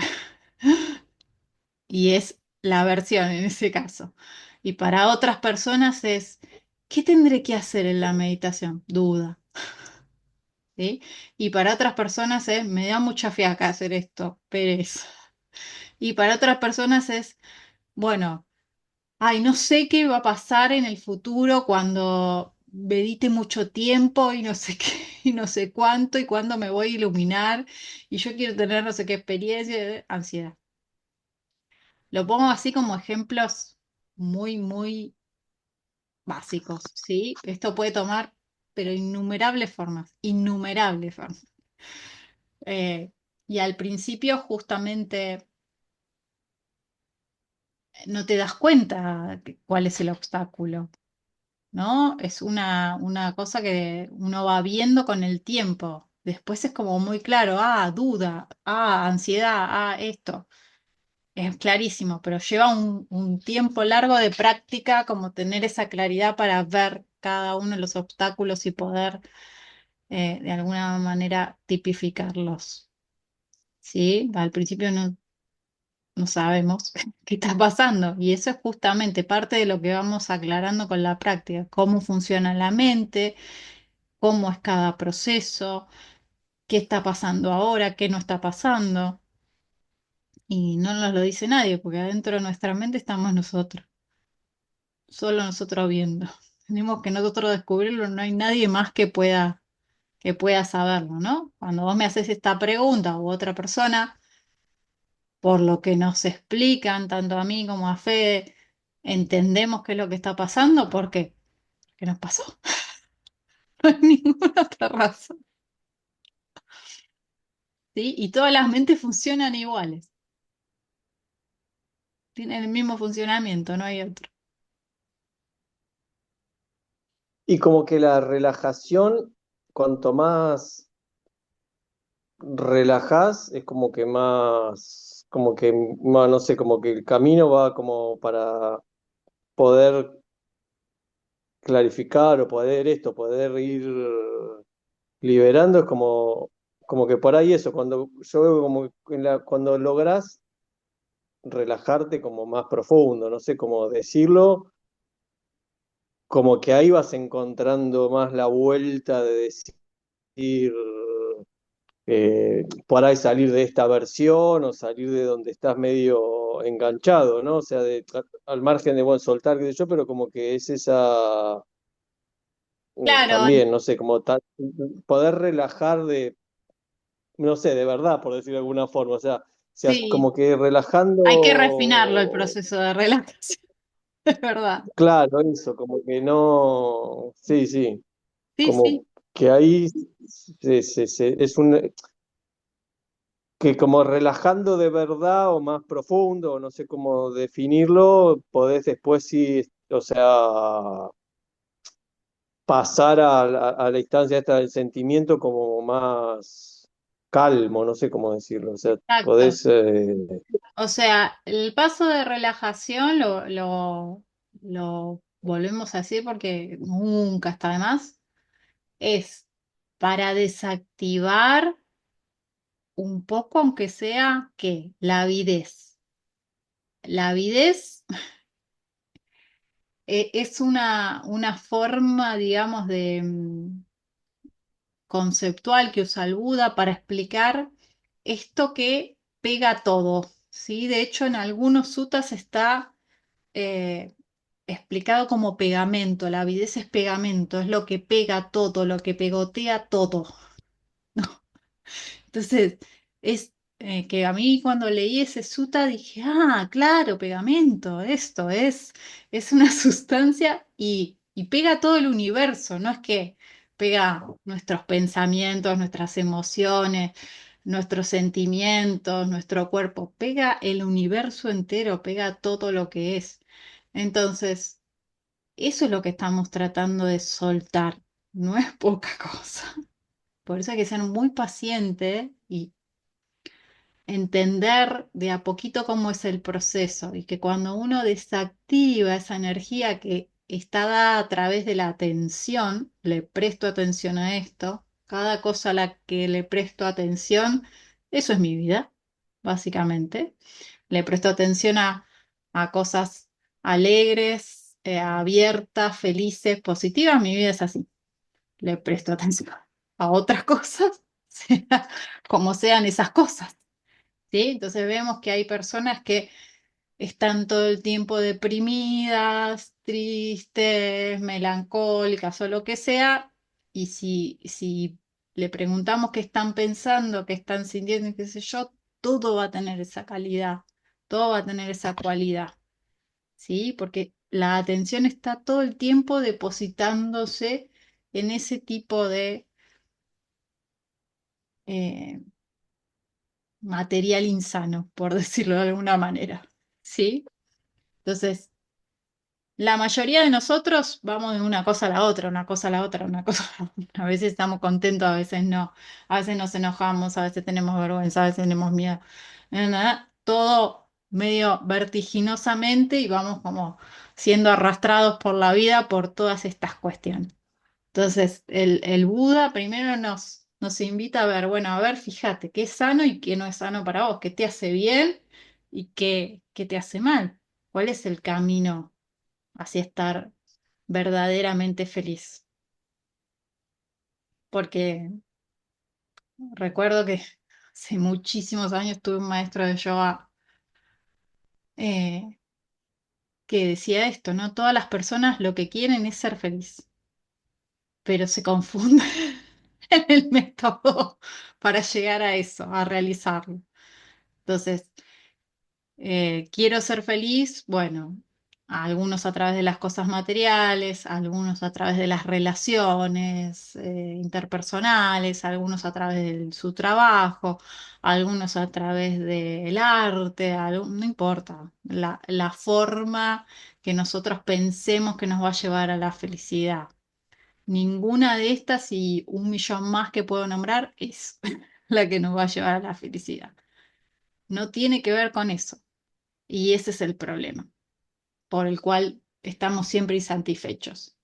Y es la versión en ese caso. Y para otras personas es, ¿qué tendré que hacer en la meditación? Duda, ¿sí? Y para otras personas es, me da mucha fiaca hacer esto, pereza. Y para otras personas es, bueno, ay, no sé qué va a pasar en el futuro cuando medite mucho tiempo y no sé qué, y no sé cuánto, y cuándo me voy a iluminar, y yo quiero tener no sé qué experiencia, ansiedad. Lo pongo así como ejemplos muy, muy básicos, ¿sí? Esto puede tomar, pero innumerables formas, innumerables formas. Eh, y al principio justamente no te das cuenta cuál es el obstáculo, ¿no? Es una cosa que uno va viendo con el tiempo. Después es como muy claro, duda, ansiedad, esto. Es clarísimo, pero lleva un tiempo largo de práctica, como tener esa claridad para ver cada uno de los obstáculos y poder de alguna manera tipificarlos. ¿Sí? Al principio no sabemos qué está pasando y eso es justamente parte de lo que vamos aclarando con la práctica, cómo funciona la mente, cómo es cada proceso, qué está pasando ahora, qué no está pasando. Y no nos lo dice nadie, porque adentro de nuestra mente estamos nosotros. Solo nosotros viendo. Tenemos que nosotros descubrirlo, no hay nadie más que pueda saberlo, ¿no? Cuando vos me haces esta pregunta u otra persona, por lo que nos explican, tanto a mí como a Fede, entendemos qué es lo que está pasando, ¿por qué? Porque nos pasó. No hay ninguna otra razón, ¿sí? Y todas las mentes funcionan iguales, tienen el mismo funcionamiento, no hay otro. Y como que la relajación, cuanto más relajás, es como que más. como que, bueno, no sé, como que el camino va como para poder clarificar o poder esto, poder ir liberando, es como que por ahí eso, cuando yo veo como que cuando lográs relajarte como más profundo, no sé cómo decirlo, como que ahí vas encontrando más la vuelta de decir, por ahí salir de esta versión o salir de donde estás medio enganchado, ¿no? O sea, al margen de, bueno, soltar, qué sé yo, pero como que es esa, Claro, también, no sé, como poder relajar de, no sé, de verdad, por decir de alguna forma, o sea, sí, como que hay que refinarlo el relajando, proceso de relajación, es verdad. claro, eso, como que no, sí, sí, Sí, sí. como que ahí es un, que como relajando de verdad o más profundo, o no sé cómo definirlo, podés después sí, o sea, pasar a la instancia esta del sentimiento como más calmo, no sé cómo decirlo, o sea, Exacto. podés, O sea, el paso de relajación lo volvemos a decir porque nunca está de más, es para desactivar un poco, aunque sea que la avidez. La avidez es una forma, digamos, de conceptual que usa el Buda para explicar esto que pega todo, ¿sí? De hecho, en algunos suttas está eh, explicado como pegamento. La avidez es pegamento, es lo que pega todo, lo que pegotea todo. Entonces, es que a mí cuando leí ese sutta dije, ah, claro, pegamento, es una sustancia y pega todo el universo, no es que pega nuestros pensamientos, nuestras emociones, nuestros sentimientos, nuestro cuerpo, pega el universo entero, pega todo lo que es. Entonces, eso es lo que estamos tratando de soltar, no es poca cosa. Por eso hay que ser muy paciente y entender de a poquito cómo es el proceso y que cuando uno desactiva esa energía que está dada a través de la atención, le presto atención a esto, cada cosa a la que le presto atención, eso es mi vida, básicamente. Le presto atención a cosas alegres, abiertas, felices, positivas, mi vida es así. Le presto atención a otras cosas, sea como sean esas cosas. ¿Sí? Entonces vemos que hay personas que están todo el tiempo deprimidas, tristes, melancólicas o lo que sea, y si le preguntamos qué están pensando, qué están sintiendo, y qué sé yo, todo va a tener esa calidad, todo va a tener esa cualidad, ¿sí? Porque la atención está todo el tiempo depositándose en ese tipo de eh, material insano, por decirlo de alguna manera, ¿sí? Entonces, la mayoría de nosotros vamos de una cosa a la otra, una cosa a la otra, una cosa a la otra. A veces estamos contentos, a veces no. A veces nos enojamos, a veces tenemos vergüenza, a veces tenemos miedo. Todo medio vertiginosamente y vamos como siendo arrastrados por la vida por todas estas cuestiones. Entonces, el Buda primero nos invita a ver, bueno, a ver, fíjate, qué es sano y qué no es sano para vos, qué te hace bien y qué te hace mal. ¿Cuál es el camino hacia estar verdaderamente feliz? Porque recuerdo que hace muchísimos años tuve un maestro de yoga eh, que decía esto, ¿no? Todas las personas lo que quieren es ser feliz, pero se confunden en el método para llegar a eso, a realizarlo. Entonces, quiero ser feliz, bueno, algunos a través de las cosas materiales, algunos a través de las relaciones interpersonales, algunos a través de su trabajo, algunos a través del arte, no importa, la forma que nosotros pensemos que nos va a llevar a la felicidad. Ninguna de estas y un millón más que puedo nombrar es la que nos va a llevar a la felicidad. no tiene que ver con eso. Y ese es el problema, por el cual estamos siempre insatisfechos.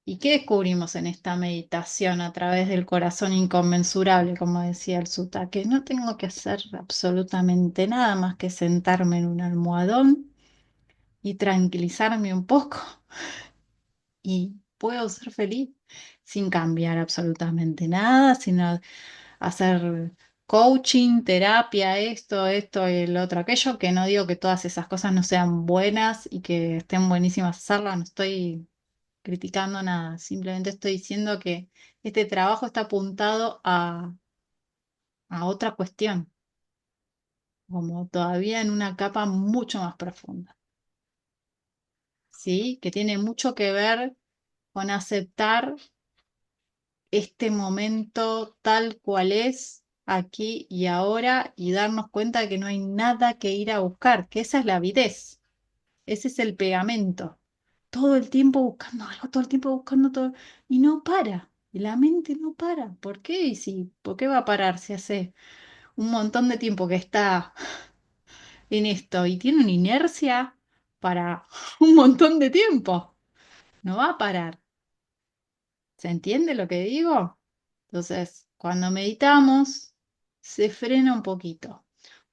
¿Y qué descubrimos en esta meditación a través del corazón inconmensurable, como decía el sutta? Que no tengo que hacer absolutamente nada más que sentarme en un almohadón y tranquilizarme un poco y puedo ser feliz sin cambiar absolutamente nada, sin hacer coaching, terapia, esto y el otro, aquello, que no digo que todas esas cosas no sean buenas y que estén buenísimas hacerlas, no estoy criticando nada, simplemente estoy diciendo que este trabajo está apuntado a otra cuestión, como todavía en una capa mucho más profunda, ¿sí? Que tiene mucho que ver con aceptar este momento tal cual es, aquí y ahora, y darnos cuenta de que no hay nada que ir a buscar, que esa es la avidez, ese es el pegamento. Todo el tiempo buscando algo, todo el tiempo buscando todo, y no para, y la mente no para. ¿Por qué? Y si, ¿por qué va a parar si hace un montón de tiempo que está en esto y tiene una inercia para un montón de tiempo? No va a parar. ¿Se entiende lo que digo? Entonces, cuando meditamos, se frena un poquito.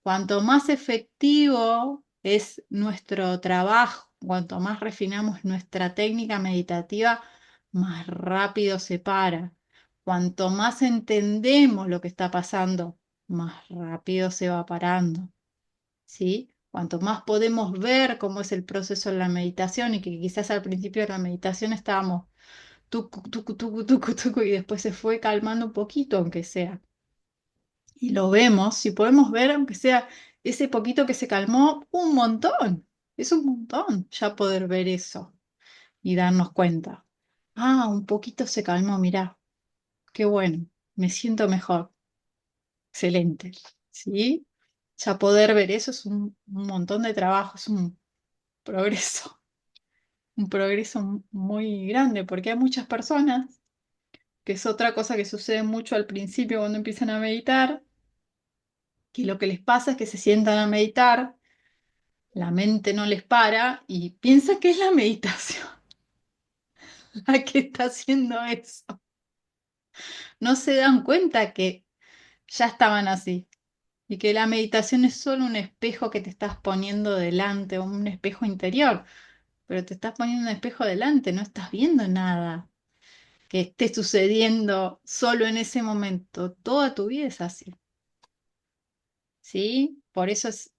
Cuanto más efectivo es nuestro trabajo, cuanto más refinamos nuestra técnica meditativa, más rápido se para. Cuanto más entendemos lo que está pasando, más rápido se va parando. ¿Sí? Cuanto más podemos ver cómo es el proceso en la meditación y que quizás al principio de la meditación estábamos tucu, tucu, tucu, tucu, tucu, y después se fue calmando un poquito, aunque sea. Y lo vemos, si podemos ver, aunque sea ese poquito que se calmó, un montón. Es un montón ya poder ver eso y darnos cuenta. Ah, un poquito se calmó, mirá, qué bueno, me siento mejor. Excelente. ¿Sí? Ya poder ver eso es un montón de trabajo, es progreso, un progreso muy grande, porque hay muchas personas que es otra cosa que sucede mucho al principio cuando empiezan a meditar, que lo que les pasa es que se sientan a meditar, la mente no les para y piensan que es la meditación la que está haciendo eso. No se dan cuenta que ya estaban así y que la meditación es solo un espejo que te estás poniendo delante, un espejo interior, pero te estás poniendo un espejo delante, no estás viendo nada que esté sucediendo solo en ese momento. Toda tu vida es así. ¿Sí? Por eso es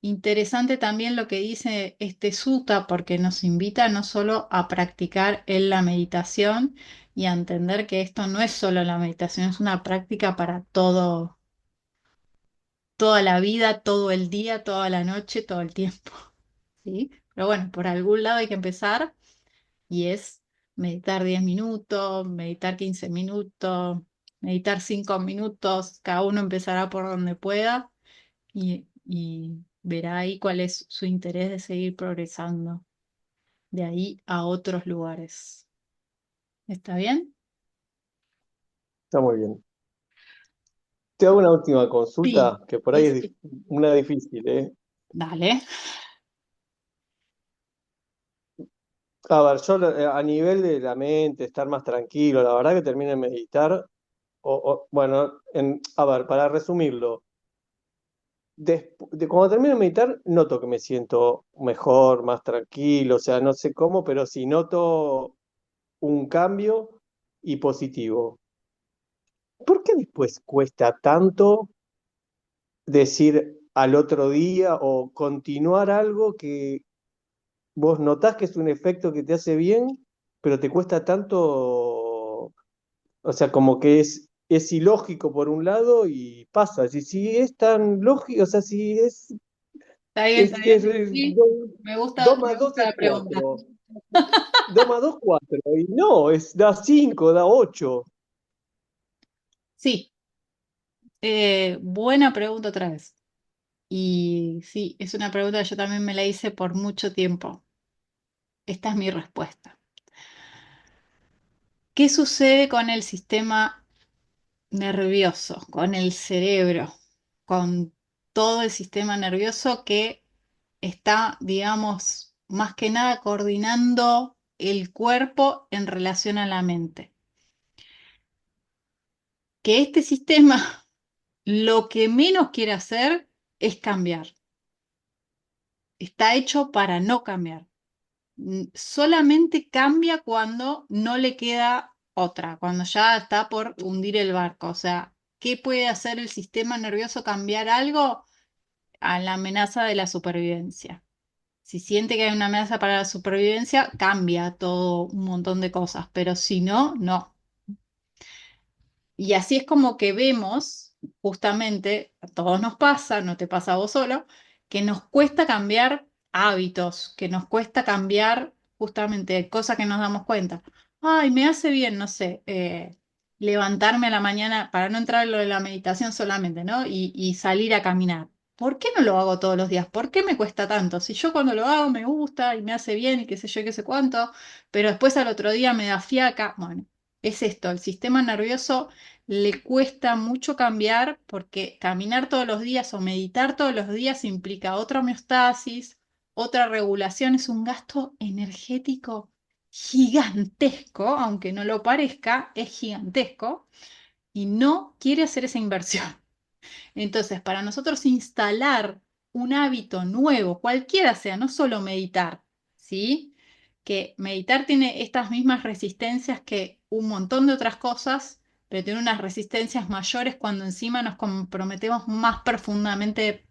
interesante también lo que dice este sutta, porque nos invita no solo a practicar en la meditación y a entender que esto no es solo la meditación, es una práctica para todo, toda la vida, todo el día, toda la noche, todo el tiempo. ¿Sí? Pero bueno, por algún lado hay que empezar y es meditar 10 minutos, meditar 15 minutos, meditar 5 minutos, cada uno empezará por donde pueda y verá ahí cuál es su interés de seguir progresando de ahí a otros lugares. ¿Está bien? Está muy bien. Te hago una última Sí, consulta, que por ahí sí, es sí. una difícil, ¿eh? Dale. A ver, yo a nivel de la mente, estar más tranquilo, la verdad que termino de meditar, bueno, a ver, para resumirlo, cuando termino de meditar, noto que me siento mejor, más tranquilo, o sea, no sé cómo, pero sí noto un cambio y positivo. ¿Por qué después cuesta tanto decir al otro día o continuar algo que vos notás que es un efecto que te hace bien, pero te cuesta tanto, o sea, como que es ilógico por un lado y pasa? Si es tan lógico, o sea, si Está bien, está es, es, bien. es Sí, dos me más dos gusta es la pregunta. cuatro, 2 más 2 4, y no, da 5, da 8. Sí, buena pregunta otra vez. Y sí, es una pregunta que yo también me la hice por mucho tiempo. Esta es mi respuesta. ¿Qué sucede con el sistema nervioso, con el cerebro, con todo el sistema nervioso que está, digamos, más que nada coordinando el cuerpo en relación a la mente. Que este sistema lo que menos quiere hacer es cambiar. Está hecho para no cambiar. Solamente cambia cuando no le queda otra, cuando ya está por hundir el barco. O sea, ¿qué puede hacer el sistema nervioso cambiar algo? A la amenaza de la supervivencia. Si siente que hay una amenaza para la supervivencia, cambia todo un montón de cosas, pero si no, no. Y así es como que vemos, justamente, a todos nos pasa, no te pasa a vos solo, que nos cuesta cambiar hábitos, que nos cuesta cambiar justamente cosas que nos damos cuenta. Ay, me hace bien, no sé, levantarme a la mañana para no entrar en lo de la meditación solamente, ¿no? Y salir a caminar. ¿Por qué no lo hago todos los días? ¿Por qué me cuesta tanto? Si yo cuando lo hago me gusta y me hace bien y qué sé yo y qué sé cuánto, pero después al otro día me da fiaca. Bueno, es esto, el sistema nervioso le cuesta mucho cambiar porque caminar todos los días o meditar todos los días implica otra homeostasis, otra regulación, es un gasto energético gigantesco, aunque no lo parezca, es gigantesco y no quiere hacer esa inversión. Entonces, para nosotros instalar un hábito nuevo, cualquiera sea, no solo meditar, ¿sí? Que meditar tiene estas mismas resistencias que un montón de otras cosas, pero tiene unas resistencias mayores cuando encima nos comprometemos más profundamente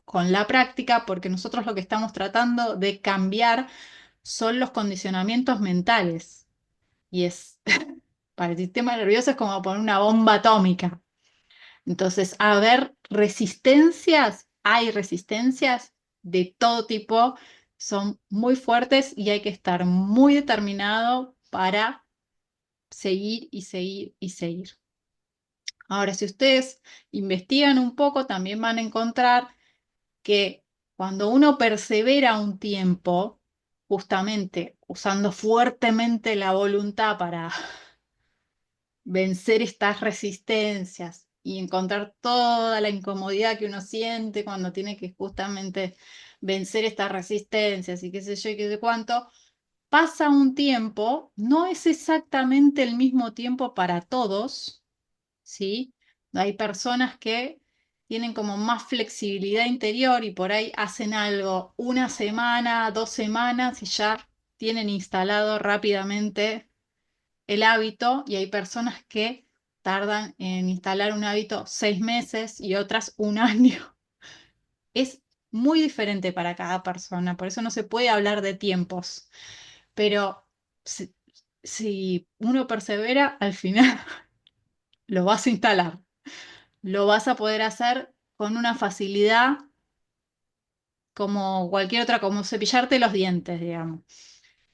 con la práctica, porque nosotros lo que estamos tratando de cambiar son los condicionamientos mentales. Y es, para el sistema nervioso es como poner una bomba atómica. Entonces, a ver, resistencias, hay resistencias de todo tipo, son muy fuertes y hay que estar muy determinado para seguir y seguir y seguir. Ahora, si ustedes investigan un poco, también van a encontrar que cuando uno persevera un tiempo, justamente usando fuertemente la voluntad para vencer estas resistencias y encontrar toda la incomodidad que uno siente cuando tiene que justamente vencer estas resistencias y qué sé yo y qué sé cuánto, pasa un tiempo, no es exactamente el mismo tiempo para todos, ¿sí? Hay personas que tienen como más flexibilidad interior y por ahí hacen algo una semana, 2 semanas y ya tienen instalado rápidamente el hábito y hay personas que tardan en instalar un hábito 6 meses y otras un año. Es muy diferente para cada persona, por eso no se puede hablar de tiempos, pero si uno persevera, al final lo vas a instalar, lo vas a poder hacer con una facilidad como cualquier otra, como cepillarte los dientes, digamos.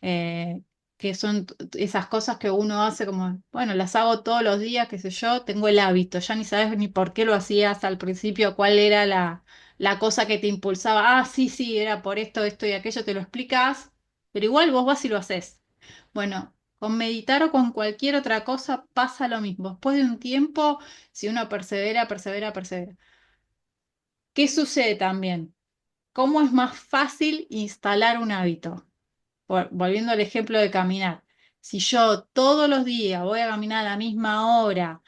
eh, que son esas cosas que uno hace como, bueno, las hago todos los días, qué sé yo, tengo el hábito, ya ni sabes ni por qué lo hacías al principio, cuál era la cosa que te impulsaba, ah, sí, sí, era por esto, esto y aquello, te lo explicas, pero igual vos vas y lo haces. Bueno, con meditar o con cualquier otra cosa pasa lo mismo. Después de un tiempo, si uno persevera, persevera, persevera. ¿Qué sucede también? ¿Cómo es más fácil instalar un hábito? Volviendo al ejemplo de caminar, si yo todos los días voy a caminar a la misma hora,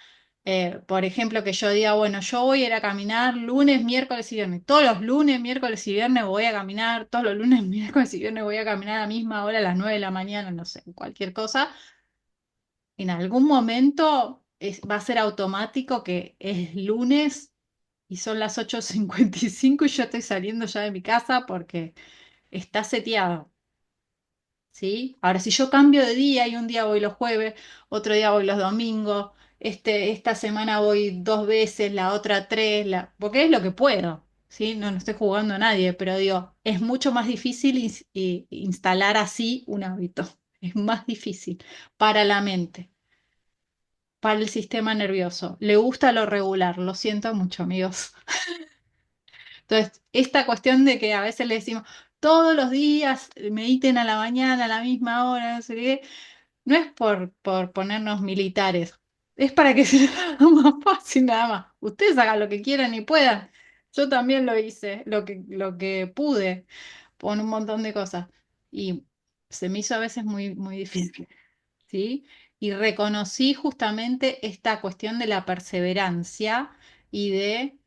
por ejemplo, que yo diga, bueno, yo voy a ir a caminar lunes, miércoles y viernes, todos los lunes, miércoles y viernes voy a caminar, todos los lunes, miércoles y viernes voy a caminar a la misma hora, a las 9 de la mañana, no sé, cualquier cosa, en algún momento va a ser automático que es lunes y son las 8:55 y yo estoy saliendo ya de mi casa porque está seteado. ¿Sí? Ahora, si yo cambio de día y un día voy los jueves, otro día voy los domingos, esta semana voy 2 veces, la otra tres, porque es lo que puedo, ¿sí? No, no estoy jugando a nadie, pero digo, es mucho más difícil instalar así un hábito. Es más difícil para la mente, para el sistema nervioso. Le gusta lo regular, lo siento mucho, amigos. Entonces, esta cuestión de que a veces le decimos, todos los días mediten a la mañana, a la misma hora, no sé qué, no es por ponernos militares, es para que sea más fácil nada más. Ustedes hagan lo que quieran y puedan. Yo también lo hice, lo que pude, con un montón de cosas. Y se me hizo a veces muy, muy difícil, ¿sí? Y reconocí justamente esta cuestión de la perseverancia y de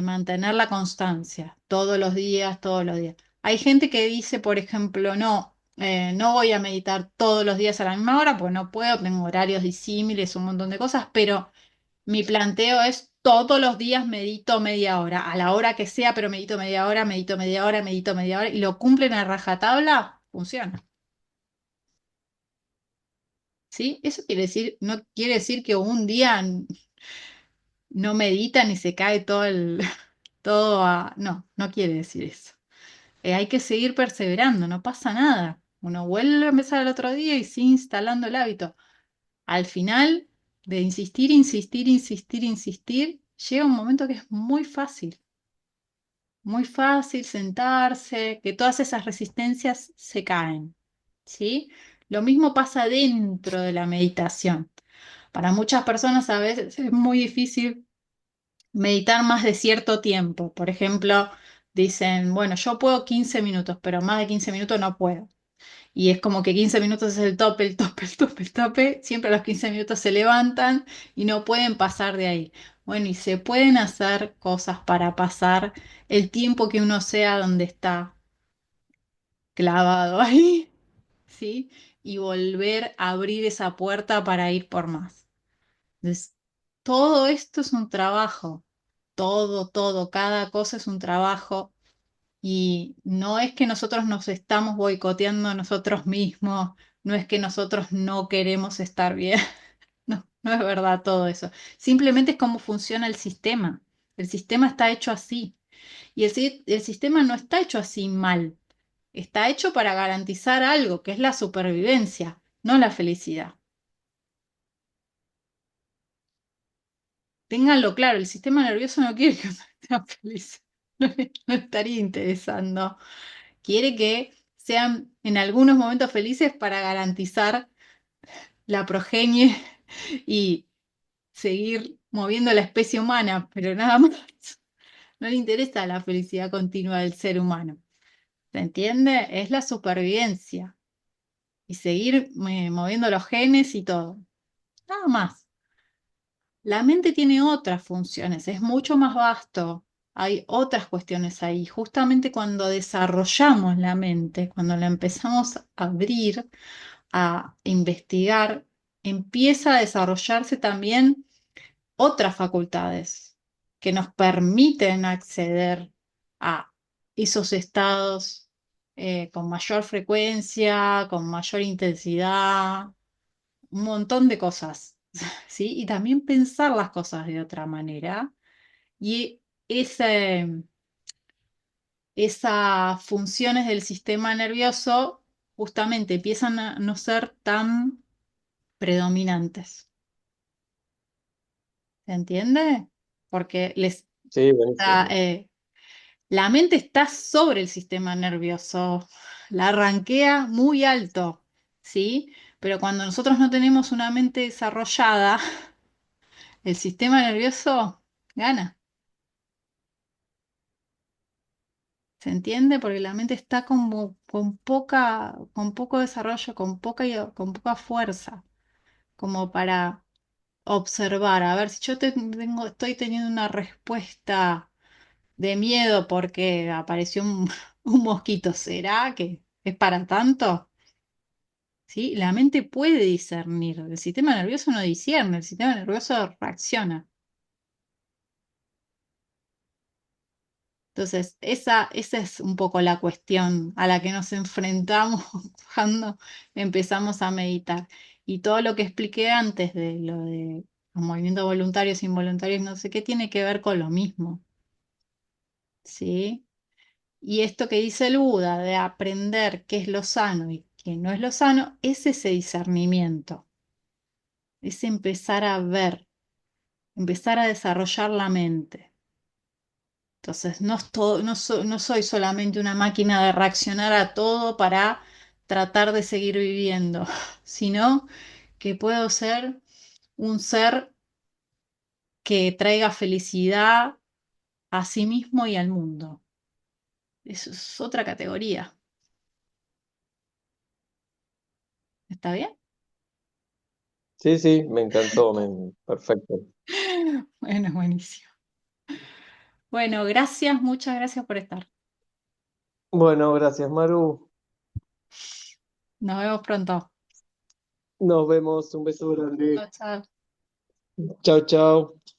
mantener la constancia todos los días, todos los días. Hay gente que dice, por ejemplo, no, no voy a meditar todos los días a la misma hora, pues no puedo, tengo horarios disímiles, un montón de cosas, pero mi planteo es todos los días medito media hora, a la hora que sea, pero medito media hora, medito media hora, medito media hora, y lo cumplen a rajatabla, funciona. ¿Sí? Eso quiere decir, no quiere decir que un día no meditan y se cae todo todo a... No, no quiere decir eso. Hay que seguir perseverando, no pasa nada. Uno vuelve a empezar el otro día y sigue instalando el hábito. Al final de insistir, insistir, insistir, insistir, llega un momento que es muy fácil sentarse, que todas esas resistencias se caen, ¿sí? Lo mismo pasa dentro de la meditación. Para muchas personas a veces es muy difícil meditar más de cierto tiempo. Por ejemplo, dicen, bueno, yo puedo 15 minutos, pero más de 15 minutos no puedo. Y es como que 15 minutos es el tope, el tope, el tope, el tope. Siempre a los 15 minutos se levantan y no pueden pasar de ahí. Bueno, y se pueden hacer cosas para pasar el tiempo que uno sea donde está clavado ahí, ¿sí? Y volver a abrir esa puerta para ir por más. Entonces, todo esto es un trabajo, todo, cada cosa es un trabajo y no es que nosotros nos estamos boicoteando a nosotros mismos, no es que nosotros no queremos estar bien, no, no es verdad todo eso. Simplemente es cómo funciona el sistema. El sistema está hecho así y el sistema no está hecho así mal, está hecho para garantizar algo, que es la supervivencia, no la felicidad. Ténganlo claro, el sistema nervioso no quiere que uno sea feliz. No no estaría interesando. Quiere que sean en algunos momentos felices para garantizar la progenie y seguir moviendo la especie humana, pero nada más. No le interesa la felicidad continua del ser humano. ¿Se entiende? Es la supervivencia y seguir moviendo los genes y todo. Nada más. La mente tiene otras funciones, es mucho más vasto. Hay otras cuestiones ahí. Justamente cuando desarrollamos la mente, cuando la empezamos a abrir, a investigar, empieza a desarrollarse también otras facultades que nos permiten acceder a esos estados con mayor frecuencia, con mayor intensidad, un montón de cosas, ¿sí? Y también pensar las cosas de otra manera. Y ese, esas funciones del sistema nervioso justamente empiezan a no ser tan predominantes. ¿Se entiende? Porque Sí, buenísimo. la mente está sobre el sistema nervioso, la ranquea muy alto, ¿sí? Pero cuando nosotros no tenemos una mente desarrollada, el sistema nervioso gana. ¿Se entiende? Porque la mente está como con poco desarrollo, con poca fuerza, como para observar. A ver, si yo estoy teniendo una respuesta de miedo porque apareció un mosquito, ¿será que es para tanto? ¿Sí? La mente puede discernir, el sistema nervioso no discierne, el sistema nervioso reacciona. Entonces, esa es un poco la cuestión a la que nos enfrentamos cuando empezamos a meditar. Y todo lo que expliqué antes de lo de los movimientos voluntarios, involuntarios, no sé qué, tiene que ver con lo mismo, ¿sí? Y esto que dice el Buda de aprender qué es lo sano y qué no es lo sano, es ese discernimiento, es empezar a ver, empezar a desarrollar la mente. Entonces, no soy solamente una máquina de reaccionar a todo para tratar de seguir viviendo, sino que puedo ser un ser que traiga felicidad a sí mismo y al mundo. Eso es otra categoría. ¿Está bien? Sí, sí, me encantó, perfecto. Bueno, buenísimo. Bueno, gracias, muchas gracias por estar. Bueno, gracias, Maru. Nos vemos pronto. Nos vemos, un beso grande. Chao, chao. Chao, chao.